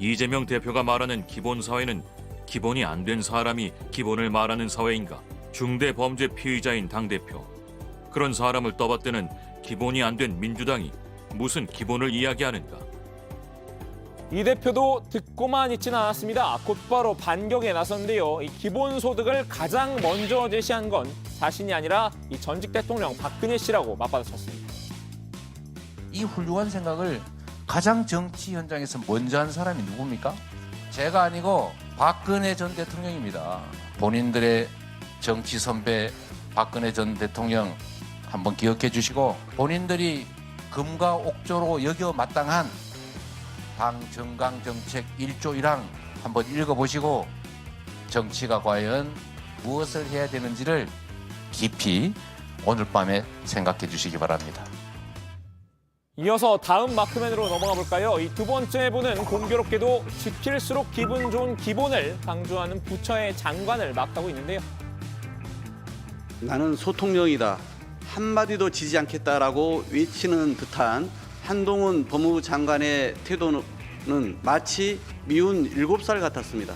이재명 대표가 말하는 기본 사회는 기본이 안 된 사람이 기본을 말하는 사회인가? 중대 범죄 피의자인 당대표. 그런 사람을 떠받드는 기본이 안 된 민주당이 무슨 기본을 이야기하는가? 이 대표도 듣고만 있지는 않았습니다. 곧바로 반격에 나섰는데요. 이 기본소득을 가장 먼저 제시한 건 자신이 아니라 이 전직 대통령 박근혜 씨라고 맞받아쳤습니다. 이 훌륭한 생각을 가장 정치 현장에서 먼저 한 사람이 누굽니까? 제가 아니고 박근혜 전 대통령입니다. 본인들의 정치 선배 박근혜 전 대통령 한번 기억해 주시고 본인들이 금과 옥조로 여겨 마땅한 당 정강 정책 1조 1항 한번 읽어보시고 정치가 과연 무엇을 해야 되는지를 깊이 오늘 밤에 생각해 주시기 바랍니다. 이어서 다음 마크맨으로 넘어가 볼까요? 이 두 번째 분은 공교롭게도 지킬수록 기분 좋은 기본을 강조하는 부처의 장관을 맡고 있는데요. 나는 소통령이다. 한마디도 지지 않겠다라고 외치는 듯한 한동훈 법무부 장관의 태도는 마치 미운 7살 같았습니다.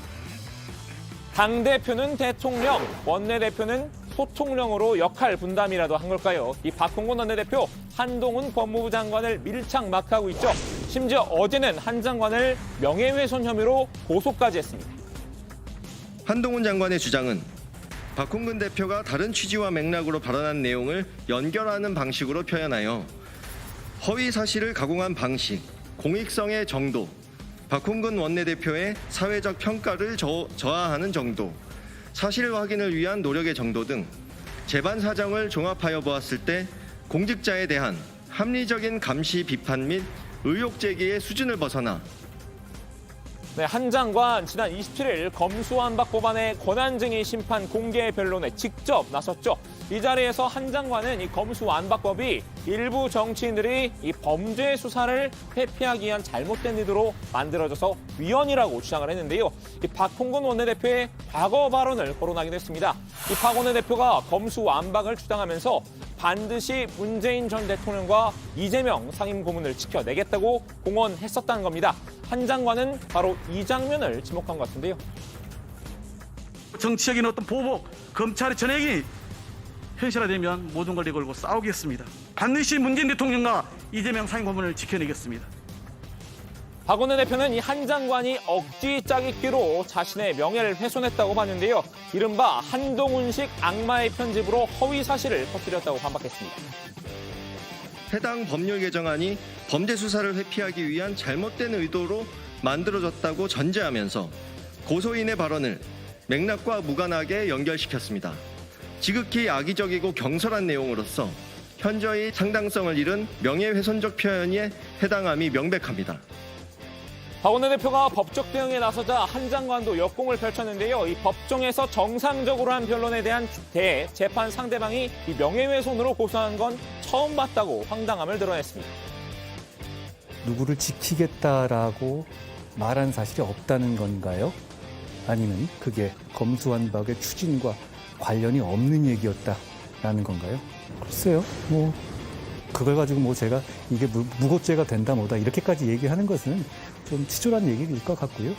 당대표는 대통령, 원내대표는 소통령으로 역할 분담이라도 한 걸까요? 이 박홍근 원내대표, 한동훈 법무부 장관을 밀착 마크하고 있죠. 심지어 어제는 한 장관을 명예훼손 혐의로 고소까지 했습니다. 한동훈 장관의 주장은 박홍근 대표가 다른 취지와 맥락으로 발언한 내용을 연결하는 방식으로 표현하여 허위 사실을 가공한 방식, 공익성의 정도, 박홍근 원내대표의 사회적 평가를 저하하는 정도, 사실 확인을 위한 노력의 정도 등 재반 사정을 종합하여 보았을 때 공직자에 대한 합리적인 감시 비판 및 의혹 제기의 수준을 벗어나 네, 한 장관 지난 27일 검수완박 법안의 권한증의 심판 공개 변론에 직접 나섰죠. 이 자리에서 한 장관은 이 검수완박법이 일부 정치인들이 이 범죄 수사를 회피하기 위한 잘못된 의도로 만들어져서 위헌이라고 주장을 했는데요. 이 박홍근 원내대표의 과거 발언을 거론하기도 했습니다. 이 박 원내대표가 검수완박을 주장하면서 반드시 문재인 전 대통령과 이재명 상임고문을 지켜내겠다고 공언했었다는 겁니다. 한 장관은 바로 이 장면을 지목한 것 같은데요. 정치적인 어떤 보복, 검찰의 전액이 현실화되면 모든 걸 내걸고 싸우겠습니다. 반드시 문재인 대통령과 이재명 상임고문을 지켜내겠습니다. 박 원내대표는 이 한 장관이 억지 짜깁기로 자신의 명예를 훼손했다고 봤는데요. 이른바 한동훈식 악마의 편집으로 허위 사실을 퍼뜨렸다고 반박했습니다. 해당 법률 개정안이 범죄 수사를 회피하기 위한 잘못된 의도로 만들어졌다고 전제하면서 고소인의 발언을 맥락과 무관하게 연결시켰습니다. 지극히 악의적이고 경솔한 내용으로서 현저히 상당성을 잃은 명예훼손적 표현에 해당함이 명백합니다. 박 원내대표가 법적 대응에 나서자 한 장관도 역공을 펼쳤는데요. 이 법정에서 정상적으로 한 변론에 대한 재판 상대방이 이 명예훼손으로 고소한 건 처음 봤다고 황당함을 드러냈습니다. 누구를 지키겠다라고 말한 사실이 없다는 건가요? 아니면 그게 검수완박의 추진과 관련이 없는 얘기였다라는 건가요? 글쎄요. 그걸 가지고 제가 이게 무고죄가 된다 뭐다 이렇게까지 얘기하는 것은 좀 치졸한 얘기일 것 같고요.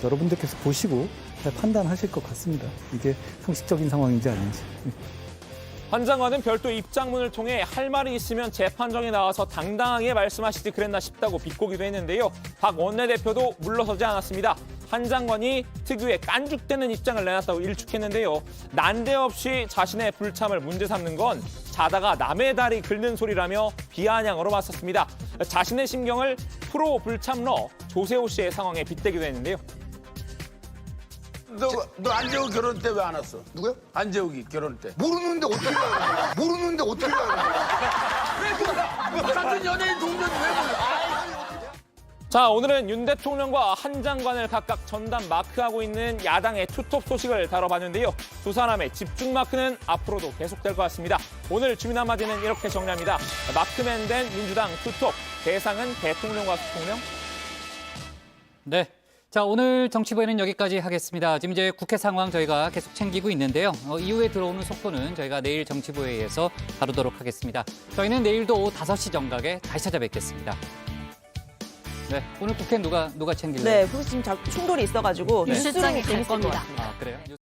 여러분들께서 보시고 잘 판단하실 것 같습니다. 이게 상식적인 상황인지 아닌지. 한 장관은 별도 입장문을 통해 할 말이 있으면 재판정에 나와서 당당하게 말씀하시지 그랬나 싶다고 비꼬기도 했는데요. 박 원내대표도 물러서지 않았습니다. 한 장관이 특유의 깐죽대는 입장을 내놨다고 일축했는데요. 난데없이 자신의 불참을 문제 삼는 건 자다가 남의 다리 긁는 소리라며 비아냥으로 맞섰습니다. 자신의 심경을 프로 불참러 조세호 씨의 상황에 빗대기도 했는데요. 너 안재욱 결혼 때 왜 안 왔어? 누구요? 안재욱이 결혼 때. 모르는데 어떻게 가요? 모르는데 어떻게 가요? 같은 연예인 동료는 왜 몰라? 자, 오늘은 윤 대통령과 한 장관을 각각 전담 마크하고 있는 야당의 투톱 소식을 다뤄봤는데요. 두 사람의 집중 마크는 앞으로도 계속될 것 같습니다. 오늘 주민 한마디는 이렇게 정리합니다. 마크맨 된 민주당 투톱, 대상은 대통령과 소통령. 네. 자, 오늘 정치부에는 여기까지 하겠습니다. 지금 이제 국회 상황 저희가 계속 챙기고 있는데요. 이후에 들어오는 속보는 저희가 내일 정치부회의에서 다루도록 하겠습니다. 저희는 내일도 오후 5시 정각에 다시 찾아뵙겠습니다. 네, 오늘 국회 누가 챙길래요? 네, 그래서 지금 충돌이 있어가지고 뉴스장이 갈 재밌을 것 겁니다. 같습니다. 아, 그래요?